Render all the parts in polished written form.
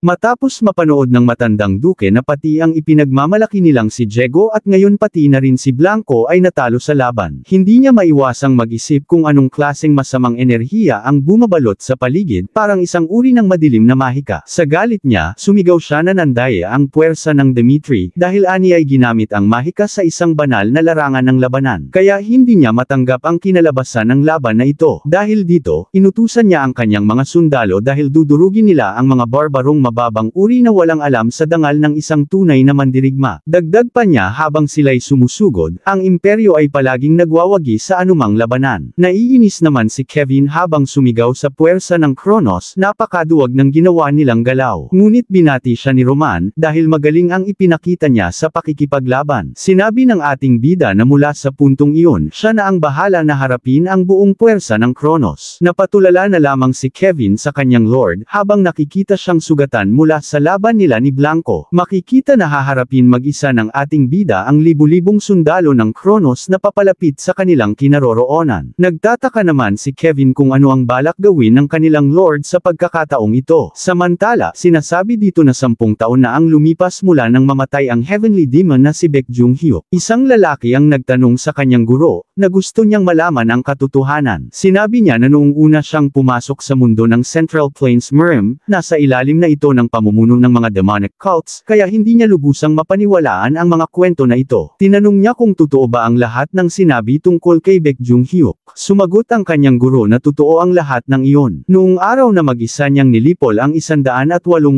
Matapos mapanood ng matandang duke na pati ang ipinagmamalaki nilang si Diego at ngayon pati na rin si Blanco ay natalo sa laban. Hindi niya maiwasang mag-isip kung anong klaseng masamang enerhiya ang bumabalot sa paligid, parang isang uri ng madilim na mahika. Sa galit niya, sumigaw siya na nandaya ang puwersa ng Dimitri, dahil ani ay ginamit ang mahika sa isang banal na larangan ng labanan. Kaya hindi niya matanggap ang kinalabasan ng laban na ito. Dahil dito, inutusan niya ang kanyang mga sundalo dahil dudurugin nila ang mga barbarong mababang uri na walang alam sa dangal ng isang tunay na mandirigma. Dagdag pa niya, habang sila'y sumusugod, ang imperyo ay palaging nagwawagi sa anumang labanan. Naiinis naman si Kevin habang sumigaw sa puwersa ng Kronos, napakaduwag ng ginawa nilang galaw. Ngunit binati siya ni Roman, dahil magaling ang ipinakita niya sa pakikipaglaban. Sinabi ng ating bida na mula sa puntong iyon, siya na ang bahala na harapin ang buong puwersa ng Kronos. Napatulala na lamang si Kevin sa kanyang lord, habang nakikita siyang sugatan mula sa laban nila ni Blanco. Makikita na haharapin mag-isa ng ating bida ang libu-libong sundalo ng Kronos na papalapit sa kanilang kinaroroonan. Nagtataka naman si Kevin kung ano ang balak gawin ng kanilang lord sa pagkakataong ito. Samantala, sinasabi dito na 10 taon na ang lumipas mula nang mamatay ang heavenly demon na si Baek Jung-hyuk. Isang lalaki ang nagtanong sa kanyang guro, na gusto niyang malaman ang katotohanan. Sinabi niya na noong una siyang pumasok sa mundo ng Central Plains Mirim, nasa ilalim na ito ng pamumuno ng mga demonic cults, kaya hindi niya lubusang mapaniwalaan ang mga kwento na ito. Tinanong niya kung totoo ba ang lahat ng sinabi tungkol kay Baek Jung-hyuk. Sumagot ang kanyang guro na totoo ang lahat ng iyon. Noong araw na mag-isa niyang nilipol ang 108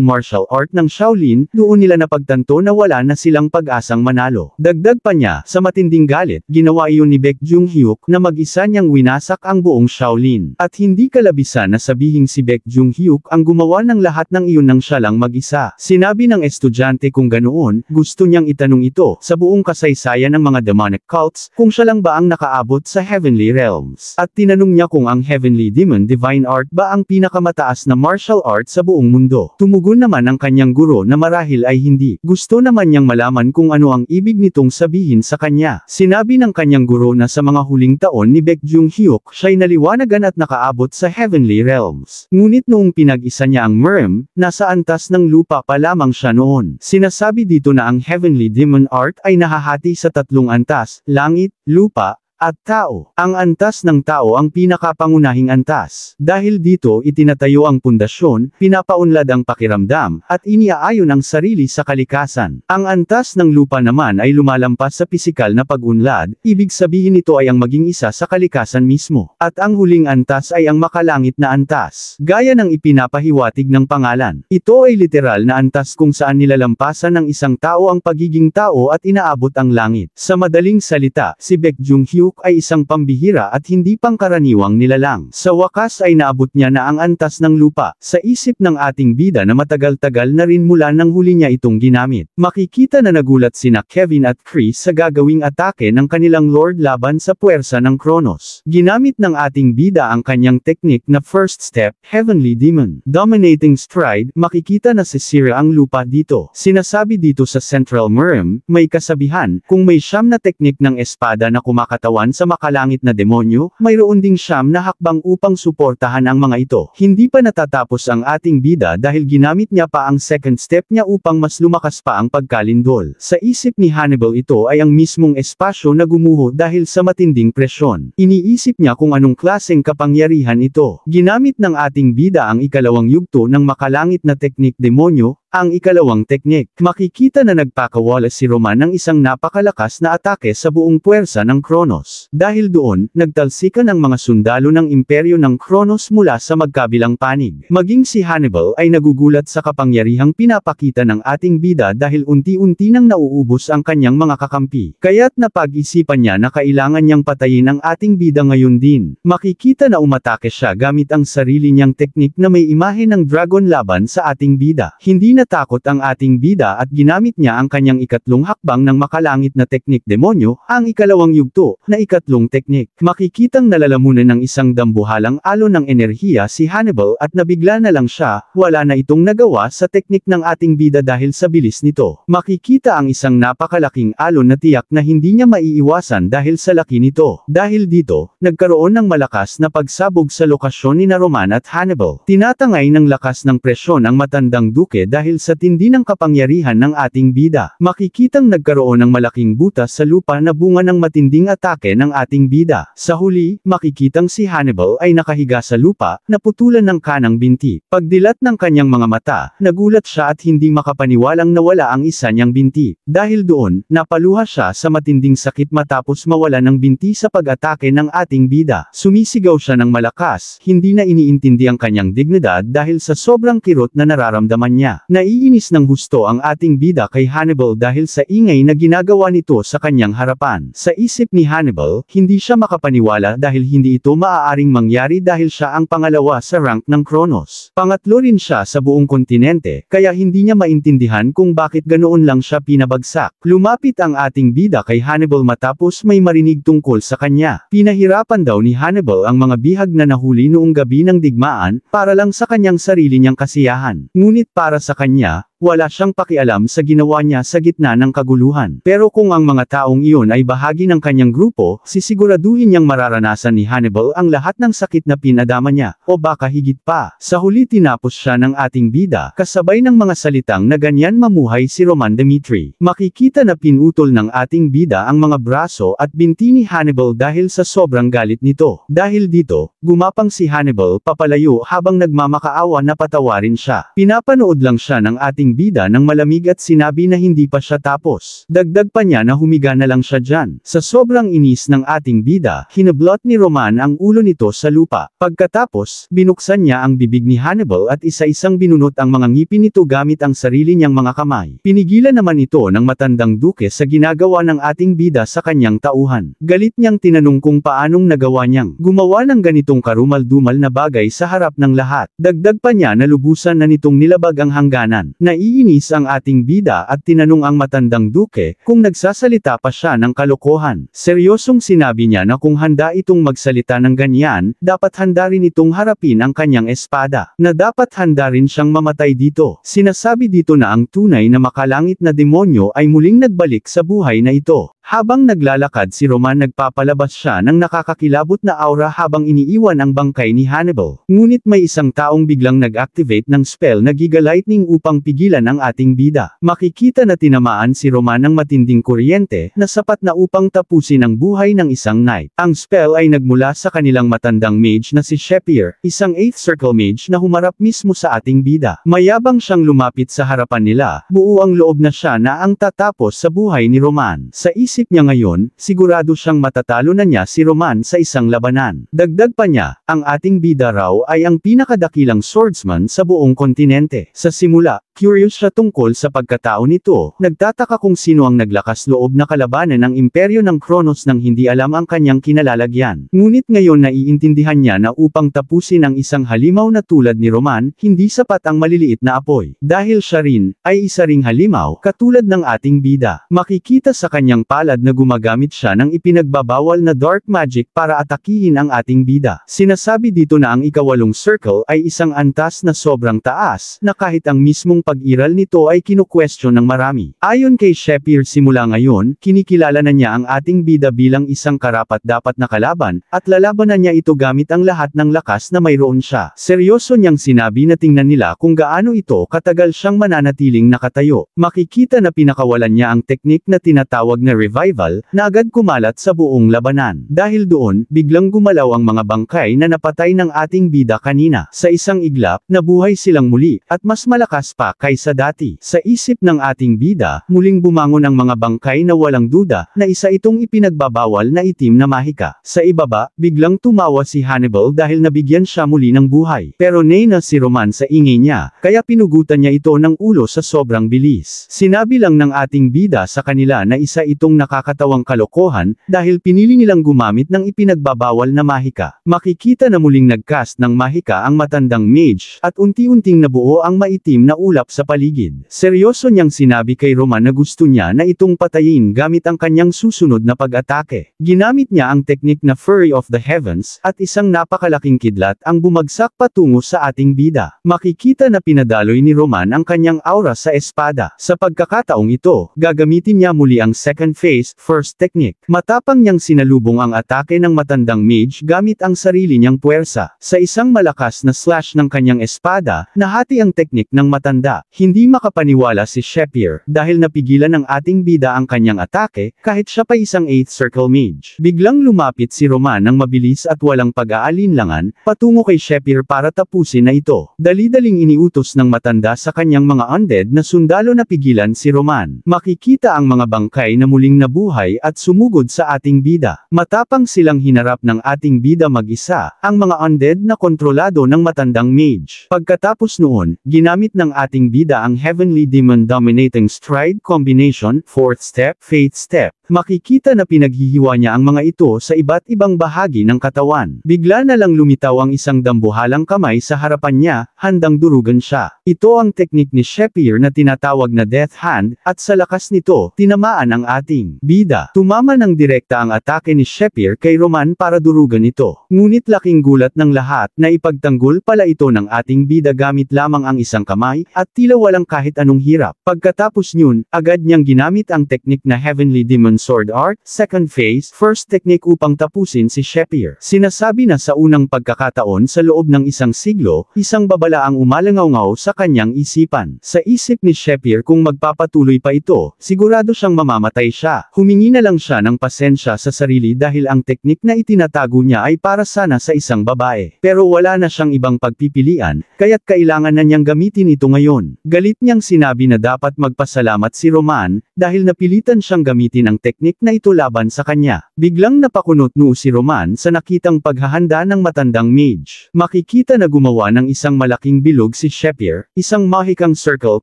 martial art ng Shaolin, doon nila napagtanto na wala na silang pag-asang manalo. Dagdag pa niya, sa matinding galit, ginawa iyon ni Baek Jung-hyuk na mag-isa niyang winasak ang buong Shaolin. At hindi kalabisan na sabihing si Baek Jung-hyuk ang gumawa ng lahat ng iyon nang siya lang mag-isa. Sinabi ng estudyante kung ganoon, gusto niyang itanong ito, sa buong kasaysayan ng mga demonic cults, kung siya lang ba ang nakaabot sa heavenly realms. At tinanong niya kung ang heavenly demon divine art ba ang pinakamataas na martial art sa buong mundo. Tumugon naman ang kanyang guro na marahil ay hindi. Gusto naman niyang malaman kung ano ang ibig nitong sabihin sa kanya. Sinabi ng kanyang guro na sa mga huling taon ni Baek Jung-hyuk, siya'y naliwanagan at nakaabot sa heavenly realms. Ngunit noong pinag-isa niya ang Mirim, nasa antas ng lupa pa lamang siya noon. Sinasabi dito na ang heavenly demon art ay nahahati sa 3 antas, langit, lupa, at tao. Ang antas ng tao ang pinakapangunahing antas. Dahil dito itinatayo ang pundasyon, pinapaunlad ang pakiramdam, at iniaayon ang sarili sa kalikasan. Ang antas ng lupa naman ay lumalampas sa pisikal na pag-unlad, ibig sabihin nito ay ang maging isa sa kalikasan mismo. At ang huling antas ay ang makalangit na antas. Gaya ng ipinapahiwatig ng pangalan. Ito ay literal na antas kung saan nilalampasan ng isang tao ang pagiging tao at inaabot ang langit. Sa madaling salita, si Baek Jung-hyuk ay isang pambihira at hindi pangkaraniwang nilalang. Sa wakas ay naabot niya na ang antas ng lupa. Sa isip ng ating bida na matagal-tagal na rin mula nang huli niya itong ginamit. Makikita na nagulat sina Kevin at Chris sa gagawing atake ng kanilang lord laban sa puwersa ng Kronos. Ginamit ng ating bida ang kanyang teknik na first step, heavenly demon. Dominating stride, makikita na sisira ang lupa dito. Sinasabi dito sa Central Mirim, may kasabihan, kung may 9 na teknik ng espada na kumakatawan sa makalangit na demonyo, mayroon ding 9 na hakbang upang suportahan ang mga ito. Hindi pa natatapos ang ating bida dahil ginamit niya pa ang second step niya upang mas lumakas pa ang pagkalindol. Sa isip ni Hannibal ito ay ang mismong espasyo na gumuho dahil sa matinding presyon. Iniisip niya kung anong klaseng kapangyarihan ito. Ginamit ng ating bida ang ikalawang yugto ng makalangit na teknik demonyo, ang ikalawang teknik. Makikita na nagpakawala si Roman ng isang napakalakas na atake sa buong puwersa ng Kronos. Dahil doon, nagtalsikan ang mga sundalo ng imperyo ng Kronos mula sa magkabilang panig. Maging si Hannibal ay nagugulat sa kapangyarihang pinapakita ng ating bida dahil unti-unti nang nauubos ang kanyang mga kakampi. Kaya't napag-isipan niya na kailangan niyang patayin ang ating bida ngayon din. Makikita na umatake siya gamit ang sarili niyang teknik na may imahe ng dragon laban sa ating bida. Hindi na natakot ang ating bida at ginamit niya ang kanyang ikatlong hakbang ng makalangit na teknik demonyo, ang ikalawang yugto, na ikatlong teknik. Makikitang nalalamunan ng isang dambuhalang alon ng enerhiya si Hannibal at nabigla na lang siya, wala na itong nagawa sa teknik ng ating bida dahil sa bilis nito. Makikita ang isang napakalaking alon na tiyak na hindi niya maiiwasan dahil sa laki nito. Dahil dito, nagkaroon ng malakas na pagsabog sa lokasyon ni Roman at Hannibal. Tinatangay ng lakas ng presyon ang matandang duke dahil sa tindi ng kapangyarihan ng ating bida. Makikitang nagkaroon ng malaking butas sa lupa na bunga ng matinding atake ng ating bida. Sa huli, makikitang si Hannibal ay nakahiga sa lupa, naputulan ng kanang binti. Pagdilat ng kanyang mga mata, nagulat siya at hindi makapaniwalang nawala ang isa niyang binti. Dahil doon, napaluha siya sa matinding sakit matapos mawala ng binti sa pag-atake ng ating bida. Sumisigaw siya ng malakas, hindi na iniintindi ang kanyang dignidad dahil sa sobrang kirot na nararamdaman niya. Naiinis ng husto ang ating bida kay Hannibal dahil sa ingay na ginagawa nito sa kanyang harapan. Sa isip ni Hannibal, hindi siya makapaniwala dahil hindi ito maaaring mangyari dahil siya ang pangalawa sa rank ng Kronos. Pangatlo rin siya sa buong kontinente, kaya hindi niya maintindihan kung bakit ganoon lang siya pinabagsak. Lumapit ang ating bida kay Hannibal matapos may marinig tungkol sa kanya. Pinahirapan daw ni Hannibal ang mga bihag na nahuli noong gabi ng digmaan, para lang sa kanyang sarili niyang kasiyahan. Ngunit para sa kanya, wala siyang pakialam sa ginawa niya sa gitna ng kaguluhan. Pero kung ang mga taong iyon ay bahagi ng kanyang grupo, sisiguraduhin niyang mararanasan ni Hannibal ang lahat ng sakit na pinadama niya, o baka higit pa. Sa huli tinapos siya ng ating bida, kasabay ng mga salitang na ganyan mamuhay si Roman Demetri. Makikita na pinutol ng ating bida ang mga braso at binti ni Hannibal dahil sa sobrang galit nito. Dahil dito, gumapang si Hannibal papalayo habang nagmamakaawa na patawarin siya. Pinapanood lang siya ng ating bida ng malamig at sinabi na hindi pa siya tapos. Dagdag pa niya na humiga na lang siya dyan. Sa sobrang inis ng ating bida, hinablot ni Roman ang ulo nito sa lupa. Pagkatapos, binuksan niya ang bibig ni Hannibal at isa-isang binunot ang mga ngipin nito gamit ang sarili niyang mga kamay. Pinigilan naman ito ng matandang duke sa ginagawa ng ating bida sa kanyang tauhan. Galit niyang tinanong kung paanong nagawa niyang gumawa ng ganitong karumal-dumal na bagay sa harap ng lahat. Dagdag pa niya na lubusan na nitong nilabag ang hangganan. Naiinis ang ating bida at tinanong ang matandang duke kung nagsasalita pa siya ng kalokohan. Seryosong sinabi niya na kung handa itong magsalita ng ganyan, dapat handa rin itong harapin ang kanyang espada. Na dapat handa rin siyang mamatay dito. Sinasabi dito na ang tunay na makalangit na demonyo ay muling nagbalik sa buhay na ito. Habang naglalakad si Roman nagpapalabas siya ng nakakakilabot na aura habang iniiwan ang bangkay ni Hannibal. Ngunit may isang taong biglang nag-activate ng spell na Giga Lightning upang pigilan ang ating bida. Makikita na tinamaan si Roman ng matinding kuryente na sapat na upang tapusin ang buhay ng isang knight. Ang spell ay nagmula sa kanilang matandang mage na si Shepir, isang 8th circle mage na humarap mismo sa ating bida. Mayabang siyang lumapit sa harapan nila, buo ang loob na siya na ang tatapos sa buhay ni Roman. Sa isip niya ngayon, sigurado siyang matatalo na niya si Roman sa isang labanan. Dagdag pa niya, ang ating bida raw ay ang pinakadakilang swordsman sa buong kontinente. Sa simula, curious siya tungkol sa pagkatao nito, nagtataka kung sino ang naglakas loob na kalabanan ng imperyo ng Kronos nang hindi alam ang kanyang kinalalagyan. Ngunit ngayon naiintindihan niya na upang tapusin ang isang halimaw na tulad ni Roman, hindi sapat ang maliliit na apoy. Dahil siya rin, ay isa ring halimaw, katulad ng ating bida. Makikita sa kanyang palad na gumagamit siya ng ipinagbabawal na dark magic para atakihin ang ating bida. Sinasabi dito na ang ikawalong circle ay isang antas na sobrang taas, na kahit ang mismong pag-iral nito ay kinu-question ng marami. Ayon kay Shepir simula ngayon, kinikilala na niya ang ating bida bilang isang karapat-dapat na kalaban, at lalabanan niya ito gamit ang lahat ng lakas na mayroon siya. Seryoso niyang sinabi na tingnan nila kung gaano ito katagal siyang mananatiling nakatayo. Makikita na pinakawalan niya ang teknik na tinatawag na revival, na agad kumalat sa buong labanan. Dahil doon, biglang gumalaw ang mga bangkay na napatay ng ating bida kanina. Sa isang iglap, nabuhay silang muli, at mas malakas pa kaysa dati. Sa isip ng ating bida, muling bumangon ang mga bangkay na walang duda, na isa itong ipinagbabawal na itim na mahika. Sa ibaba, biglang tumawa si Hannibal dahil nabigyan siya muli ng buhay. Pero na si Roman sa ingay niya, kaya pinugutan niya ito ng ulo sa sobrang bilis. Sinabi lang ng ating bida sa kanila na isa itong nakakatawang kalokohan, dahil pinili nilang gumamit ng ipinagbabawal na mahika. Makikita na muling nagcast ng mahika ang matandang mage, at unti-unting nabuo ang maitim na ulap sa paligid. Seryoso niyang sinabi kay Roman na gusto niya na itong patayin gamit ang kanyang susunod na pag-atake. Ginamit niya ang teknik na Fury of the Heavens, at isang napakalaking kidlat ang bumagsak patungo sa ating bida. Makikita na pinadaloy ni Roman ang kanyang aura sa espada. Sa pagkakataong ito, gagamitin niya muli ang second phase, first technique. Matapang niyang sinalubong ang atake ng matandang mage gamit ang sarili niyang puwersa. Sa isang malakas na slash ng kanyang espada, nahati ang teknik ng matanda. Hindi makapaniwala si Shepir, dahil napigilan ng ating bida ang kanyang atake, kahit siya pa isang 8th circle mage. Biglang lumapit si Roman ng mabilis at walang pag-aalinlangan, patungo kay Shepir para tapusin na ito. Dali-daling iniutos ng matanda sa kanyang mga undead na sundalo na pigilan si Roman. Makikita ang mga bangkay na muling nabuhay at sumugod sa ating bida. Matapang silang hinarap ng ating bida mag-isa, ang mga undead na kontrolado ng matandang mage. Pagkatapos noon, ginamit ng ating bida ang Heavenly Demon Dominating Stride Combination, 4th step, 5th step. Makikita na pinaghihiwa niya ang mga ito sa iba't ibang bahagi ng katawan. Bigla na lang lumitaw ang isang dambuhalang kamay sa harapan niya, handang durugan siya. Ito ang teknik ni Shepir na tinatawag na Death Hand, at sa lakas nito, tinamaan ang ating bida. Tumama ng direkta ang atake ni Shepir kay Roman para durugan ito. Ngunit laking gulat ng lahat na ipagtanggol pala ito ng ating bida gamit lamang ang isang kamay, at tila walang kahit anong hirap. Pagkatapos nyun, agad niyang ginamit ang teknik na Heavenly Demon Sword Art, second phase, first technique upang tapusin si Shepir. Sinasabi na sa unang pagkakataon sa loob ng isang siglo, isang babala ang umalangaw-ngaw sa kanyang isipan. Sa isip ni Shepir kung magpapatuloy pa ito, sigurado siyang mamamatay siya. Humingi na lang siya ng pasensya sa sarili dahil ang teknik na itinatago niya ay para sana sa isang babae. Pero wala na siyang ibang pagpipilian, kaya't kailangan na niyang gamitin ito ngayon. Galit niyang sinabi na dapat magpasalamat si Roman, dahil napilitan siyang gamitin ang teknik na ito laban sa kanya. Biglang napakunot-noo si Roman sa nakitang paghahanda ng matandang mage. Makikita na gumawa ng isang malaking bilog si Shepir, isang mahikang circle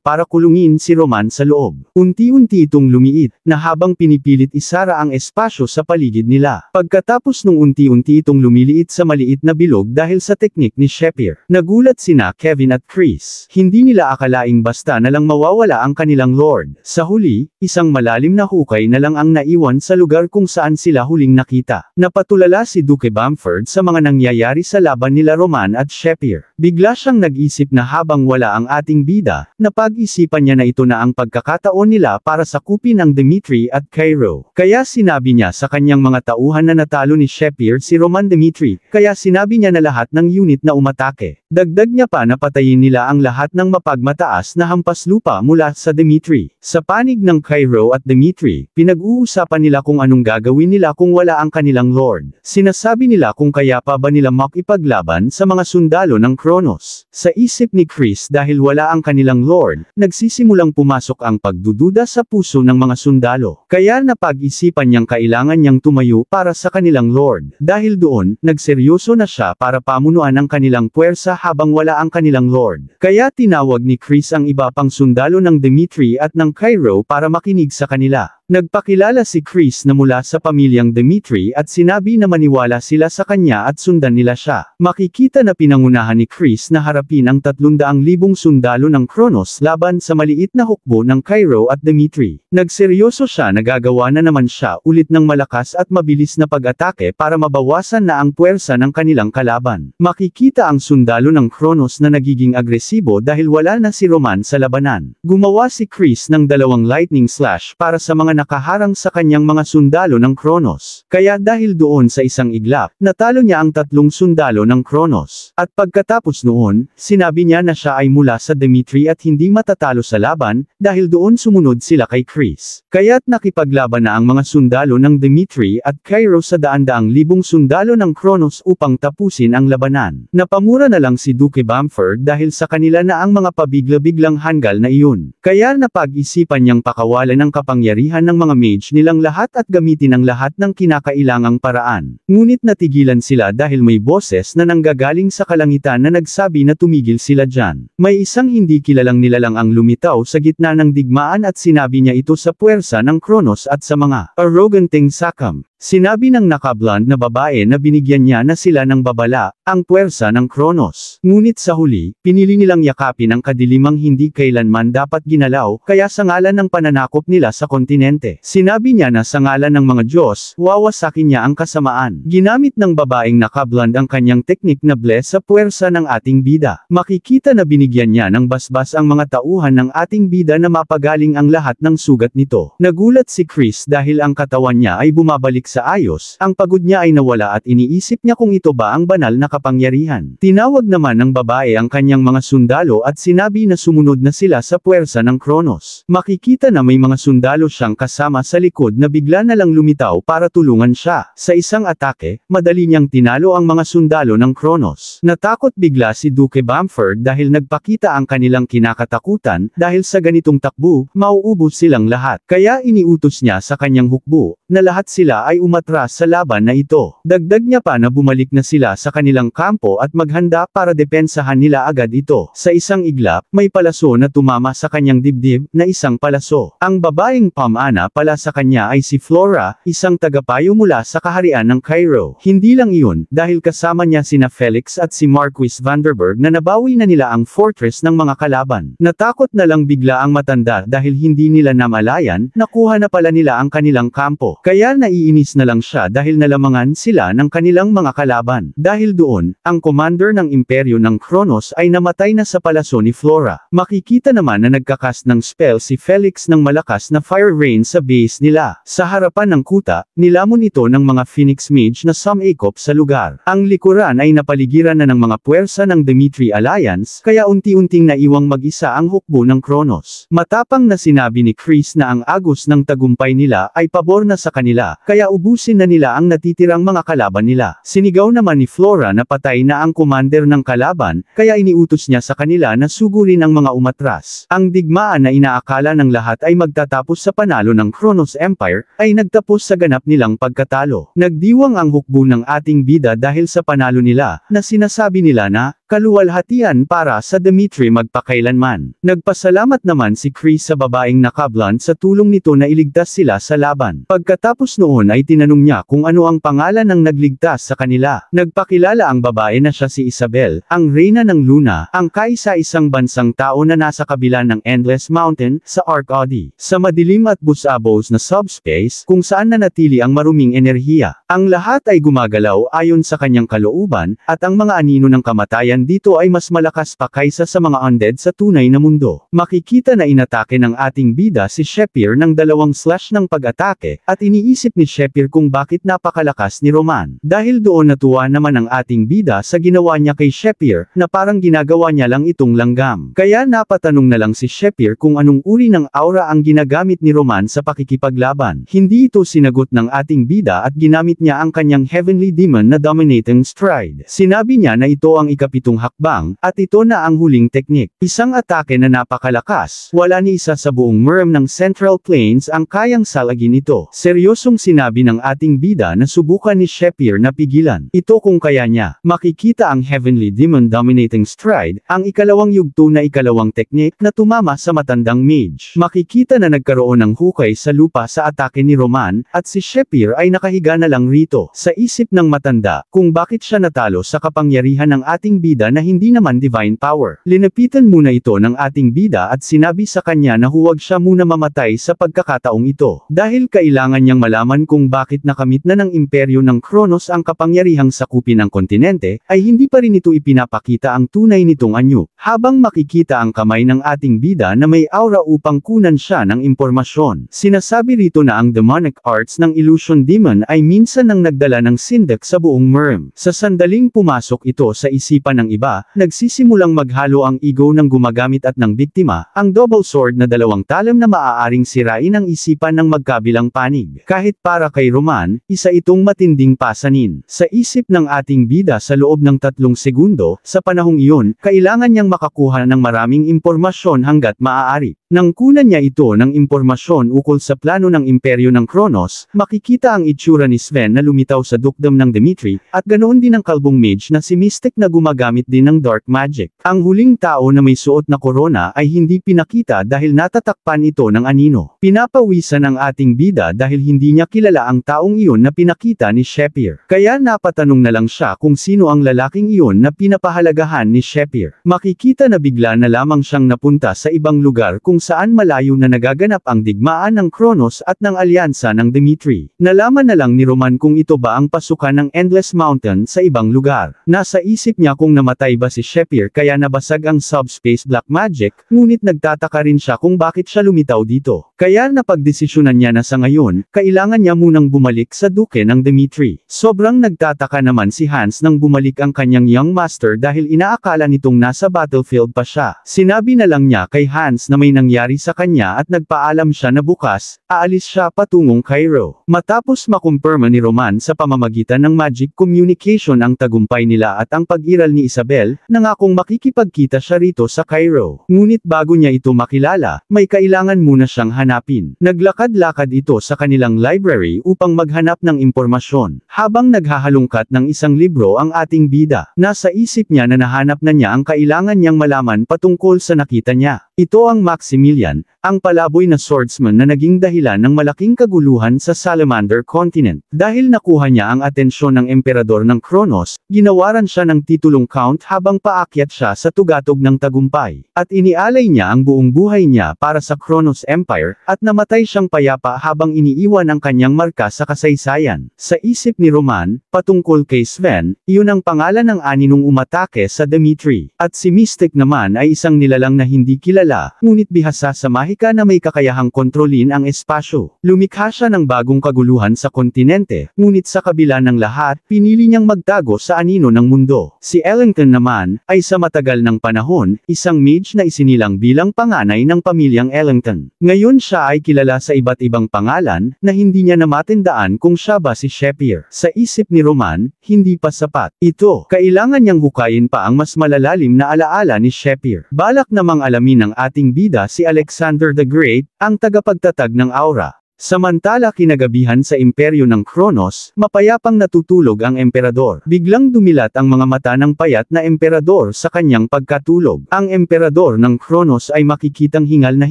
para kulungin si Roman sa loob. Unti-unti itong lumiit, na habang pinipilit isara ang espasyo sa paligid nila. Pagkatapos nung unti-unti itong lumiliit sa maliit na bilog dahil sa teknik ni Shepir, nagulat sina Kevin at Chris. Hindi nila akalaing basta na lang mawawala ang kanilang lord. Sa huli, isang malalim na hukay na lang ang naiwan sa lugar kung saan sila huling nakita. Napatulala si Duke Bamford sa mga nangyayari sa laban nila Roman at Shepir. Bigla siyang nag-isip na habang wala ang ating bida, napag-isipan niya na ito na ang pagkakataon nila para sakupin ang Dimitri at Cairo. Kaya sinabi niya sa kanyang mga tauhan na natalo ni Shepir si Roman Dimitri, kaya sinabi niya na lahat ng unit na umatake. Dagdag niya pa na patayin nila ang lahat ng mapagmataas na hampas lupa mula sa Dimitri. Sa panig ng Cairo at Dimitri, pinag-uusapan nila kung anong gagawin nila kung wala ang kanilang lord. Sinasabi nila kung kaya pa ba nila makipaglaban sa mga sundalo ng Kronos. Sa isip ni Chris dahil wala ang kanilang lord, nagsisimulang pumasok ang pagdududa sa puso ng mga sundalo. Kaya napag-isipan niyang kailangan niyang tumayo para sa kanilang lord. Dahil doon, nagseryoso na siya para pamunuan ang kanilang puwersa habang wala ang kanilang lord. Kaya tinawag ni Chris ang iba pang sundalo ng Dimitri at ng Cairo para makinig sa kanila. Nagpakilala si Chris na mula sa pamilyang Dimitri at sinabi na maniwala sila sa kanya at sundan nila siya. Makikita na pinangunahan ni Chris na harapin ang 300,000 sundalo ng Kronos laban sa maliit na hukbo ng Cairo at Dimitri. Nagseryoso siya na gagawa na naman siya ulit ng malakas at mabilis na pag-atake para mabawasan na ang puwersa ng kanilang kalaban. Makikita ang sundalo ng Kronos na nagiging agresibo dahil wala na si Roman sa labanan. Gumawa si Chris ng 2 lightning slash para sa mga nakaharang sa kanyang mga sundalo ng Kronos. Kaya dahil doon sa isang iglap, natalo niya ang 3 sundalo ng Kronos. At pagkatapos noon, sinabi niya na siya ay mula sa Dimitri at hindi matatalo sa laban, dahil doon sumunod sila kay Chris. Kaya't nakipaglaban na ang mga sundalo ng Dimitri at Cairo sa 100,000 sundalo ng Kronos upang tapusin ang labanan. Napamura na lang si Duke Bamford dahil sa kanila na ang mga pabigla-biglang hanggal na iyon. Kaya napag-isipan niyang pakawalan ang kapangyarihan patayin ng mga mage nilang lahat at gamitin ang lahat ng kinakailangang paraan. Ngunit natigilan sila dahil may boses na nanggagaling sa kalangitan na nagsabi na tumigil sila dyan. May isang hindi kilalang nilalang ang lumitaw sa gitna ng digmaan at sinabi niya ito sa puwersa ng Kronos at sa mga arroganting sakam. Sinabi ng nakablond na babae na binigyan niya na sila ng babala, ang puwersa ng Kronos. Ngunit sa huli, pinili nilang yakapin ang kadilimang hindi kailanman dapat ginalaw, kaya sa ngalan ng pananakop nila sa kontinente. Sinabi niya na sa ngalan ng mga Diyos, wawasakin niya ang kasamaan. Ginamit ng babaeng nakablond ang kanyang teknik na bless sa puwersa ng ating bida. Makikita na binigyan niya ng basbas ang mga tauhan ng ating bida na mapagaling ang lahat ng sugat nito. Nagulat si Chris dahil ang katawan niya ay bumabalik sa ayos, ang pagod niya ay nawala at iniisip niya kung ito ba ang banal na kapangyarihan. Tinawag naman ng babae ang kanyang mga sundalo at sinabi na sumunod na sila sa puwersa ng Kronos. Makikita na may mga sundalo siyang kasama sa likod na bigla na lang lumitaw para tulungan siya. Sa isang atake, madali niyang tinalo ang mga sundalo ng Kronos. Natakot bigla si Duke Bamford dahil nagpakita ang kanilang kinakatakutan, dahil sa ganitong takbo, mauubos silang lahat. Kaya iniutos niya sa kanyang hukbo, na lahat sila ay umatras sa laban na ito. Dagdag niya pa na bumalik na sila sa kanilang kampo at maghanda para depensahan nila agad ito. Sa isang iglap, may palaso na tumama sa kanyang dibdib, na isang palaso. Ang babaeng pamana pala sa kanya ay si Flora, isang tagapayo mula sa kaharian ng Cairo. Hindi lang iyon, dahil kasama niya sina Felix at si Marquis Vanderburg na nabawi na nila ang fortress ng mga kalaban. Natakot na lang bigla ang matanda dahil hindi nila namalayan, nakuha na pala nila ang kanilang kampo. Kaya naiinis na lang siya dahil nalamangan sila ng kanilang mga kalaban. Dahil doon, ang commander ng imperyo ng Kronos ay namatay na sa palaso ni Flora. Makikita naman na nagkakast ng spell si Felix ng malakas na fire rain sa base nila. Sa harapan ng kuta, nilamon ito ng mga Phoenix Mage na sumakop sa lugar. Ang likuran ay napaligiran na ng mga puwersa ng Dimitri Alliance, kaya unti-unting naiwang mag-isa ang hukbo ng Kronos. Matapang na sinabi ni Chris na ang agos ng tagumpay nila ay pabor na sa kanila, kaya ubusin na nila ang natitirang mga kalaban nila. Sinigaw naman ni Flora na patay na ang commander ng kalaban, kaya iniutos niya sa kanila na sugurin ang mga umatras. Ang digmaan na inaakala ng lahat ay magtatapos sa panalo ng Kronos Empire, ay nagtapos sa ganap nilang pagkatalo. Nagdiwang ang hukbo ng ating bida dahil sa panalo nila, na sinasabi nila na, kaluwalhatian para sa Dimitri magpakailanman. Nagpasalamat naman si Chris sa babaeng nakablond sa tulong nito na iligtas sila sa laban. Pagkatapos noon ay tinanong niya kung ano ang pangalan ng nagligtas sa kanila. Nagpakilala ang babae na siya si Isabel, ang reyna ng Luna, ang kaisa-isang bansang tao na nasa kabila ng Endless Mountain, sa Arcady. Sa madilim at busabos na subspace, kung saan nanatili ang maruming enerhiya. Ang lahat ay gumagalaw ayon sa kanyang kalooban, at ang mga anino ng kamatayan dito ay mas malakas pa kaysa sa mga undead sa tunay na mundo. Makikita na inatake ng ating bida si Shepir ng dalawang slash ng pag-atake, at iniisip ni Shepir kung bakit napakalakas ni Roman. Dahil doon natuwa naman ang ating bida sa ginawa niya kay Shepir, na parang ginagawa niya lang itong langgam. Kaya napatanong na lang si Shepir kung anong uri ng aura ang ginagamit ni Roman sa pakikipaglaban. Hindi ito sinagot ng ating bida at ginamit niya ang kanyang heavenly demon na dominating stride. Sinabi niya na ito ang ikapitong hakbang, at ito na ang huling teknik. Isang atake na napakalakas, wala ni isa sa buong Murm ng Central Plains ang kayang salagin ito. Seryosong sinabi ng ating bida na subukan ni Shepir na pigilan ito kung kaya niya. Makikita ang heavenly demon dominating stride, ang ikalawang yugto na ikalawang teknik na tumama sa matandang mage. Makikita na nagkaroon ng hukay sa lupa sa atake ni Roman, at si Shepir ay nakahiga na lang rito. Sa isip ng matanda, kung bakit siya natalo sa kapangyarihan ng ating bida na hindi naman divine power. Linapitan muna ito ng ating bida at sinabi sa kanya na huwag siya muna mamatay sa pagkakataong ito. Dahil kailangan niyang malaman kung bakit nakamit na ng imperyo ng Kronos ang kapangyarihang sakupin ng kontinente, ay hindi pa rin ito ipinapakita ang tunay nitong anyo. Habang makikita ang kamay ng ating bida na may aura upang kunan siya ng impormasyon. Sinasabi rito na ang demonic arts ng illusion demon ay minsan nang nagdala ng sindak sa buong Murm. Sa sandaling pumasok ito sa isipan ng ng iba, nagsisimulang maghalo ang ego ng gumagamit at ng biktima, ang double sword na dalawang talam na maaaring sirain ang isipan ng magkabilang panig. Kahit para kay Roman, isa itong matinding pasanin. Sa isip ng ating bida sa loob ng 3 segundo, sa panahong iyon, kailangan niyang makakuha ng maraming impormasyon hanggat maaari. Nang kunan niya ito ng impormasyon ukol sa plano ng imperyo ng Kronos, makikita ang itsura ni Sven na lumitaw sa dukdom ng Dimitri, at ganoon din ang kalbong mage na si Mystic na gumagamit din ng dark magic. Ang huling tao na may suot na korona ay hindi pinakita dahil natatakpan ito ng anino. Pinapawisan ang ating bida dahil hindi niya kilala ang taong iyon na pinakita ni Shepir. Kaya napatanong na lang siya kung sino ang lalaking iyon na pinapahalagahan ni Shepir. Makikita na bigla na lamang siyang napunta sa ibang lugar kung saan malayo na nagaganap ang digmaan ng Kronos at ng alyansa ng Dimitri. Nalaman na lang ni Roman kung ito ba ang pasukan ng Endless Mountain sa ibang lugar. Nasa isip niya kung namatay ba si Shepir kaya nabasag ang subspace black magic, ngunit nagtataka rin siya kung bakit siya lumitaw dito. Kaya napagdesisyonan niya na sa ngayon, kailangan niya munang bumalik sa duke ng Dimitri. Sobrang nagtataka naman si Hans nang bumalik ang kanyang young master dahil inaakala nitong nasa battlefield pa siya. Sinabi na lang niya kay Hans na may nangyari sa kanya at nagpaalam siya na bukas, aalis siya patungong Cairo. Matapos makumpirma ni Roman sa pamamagitan ng magic communication ang tagumpay nila at ang pag-iral ni Isabel, nangakong makikipagkita siya rito sa Cairo. Ngunit bago niya ito makilala, may kailangan muna siyang hanapin. Naglakad-lakad ito sa kanilang library upang maghanap ng impormasyon. Habang naghahalungkat ng isang libro ang ating bida, nasa isip niya na nahanap na niya ang kailangan niyang malaman patungkol sa nakita niya. Ito ang Maximilian, ang palaboy na swordsman na naging dahilan ng malaking kaguluhan sa Salamander Continent. Dahil nakuha niya ang atensyon ng emperador ng Kronos, ginawaran siya ng titulong count habang paakyat siya sa tugatog ng tagumpay. At inialay niya ang buong buhay niya para sa Kronos Empire, at namatay siyang payapa habang iniiwan ang kanyang marka sa kasaysayan. Sa isip ni Roman, patungkol kay Sven, iyon ang pangalan ng aninong umatake sa Dimitri. At si Mystic naman ay isang nilalang na hindi kilala, ngunit bihasa sa mahika na may kakayahang kontrolin ang espasyo. Lumikha siya ng bagong kaguluhan sa kontinente, ngunit sa kabila ng lahat, pinili niyang magtago sa anino ng mundo. Si Ellington naman, ay sa matagal ng panahon, isang mage na isinilang bilang panganay ng pamilyang Ellington. Ngayon siya ay kilala sa iba't ibang pangalan, na hindi niya namatandaan kung siya ba si Shepir. Sa isip ni Roman, hindi pa sapat. Ito, kailangan niyang hukayin pa ang mas malalalim na alaala ni Shepir. Balak namang alamin ng ating bida si Alexander the Great, ang tagapagtatag ng aura. Samantala kinagabihan sa imperyo ng Kronos, mapayapang natutulog ang emperador. Biglang dumilat ang mga mata ng payat na emperador sa kanyang pagkatulog. Ang emperador ng Kronos ay makikitang hingal na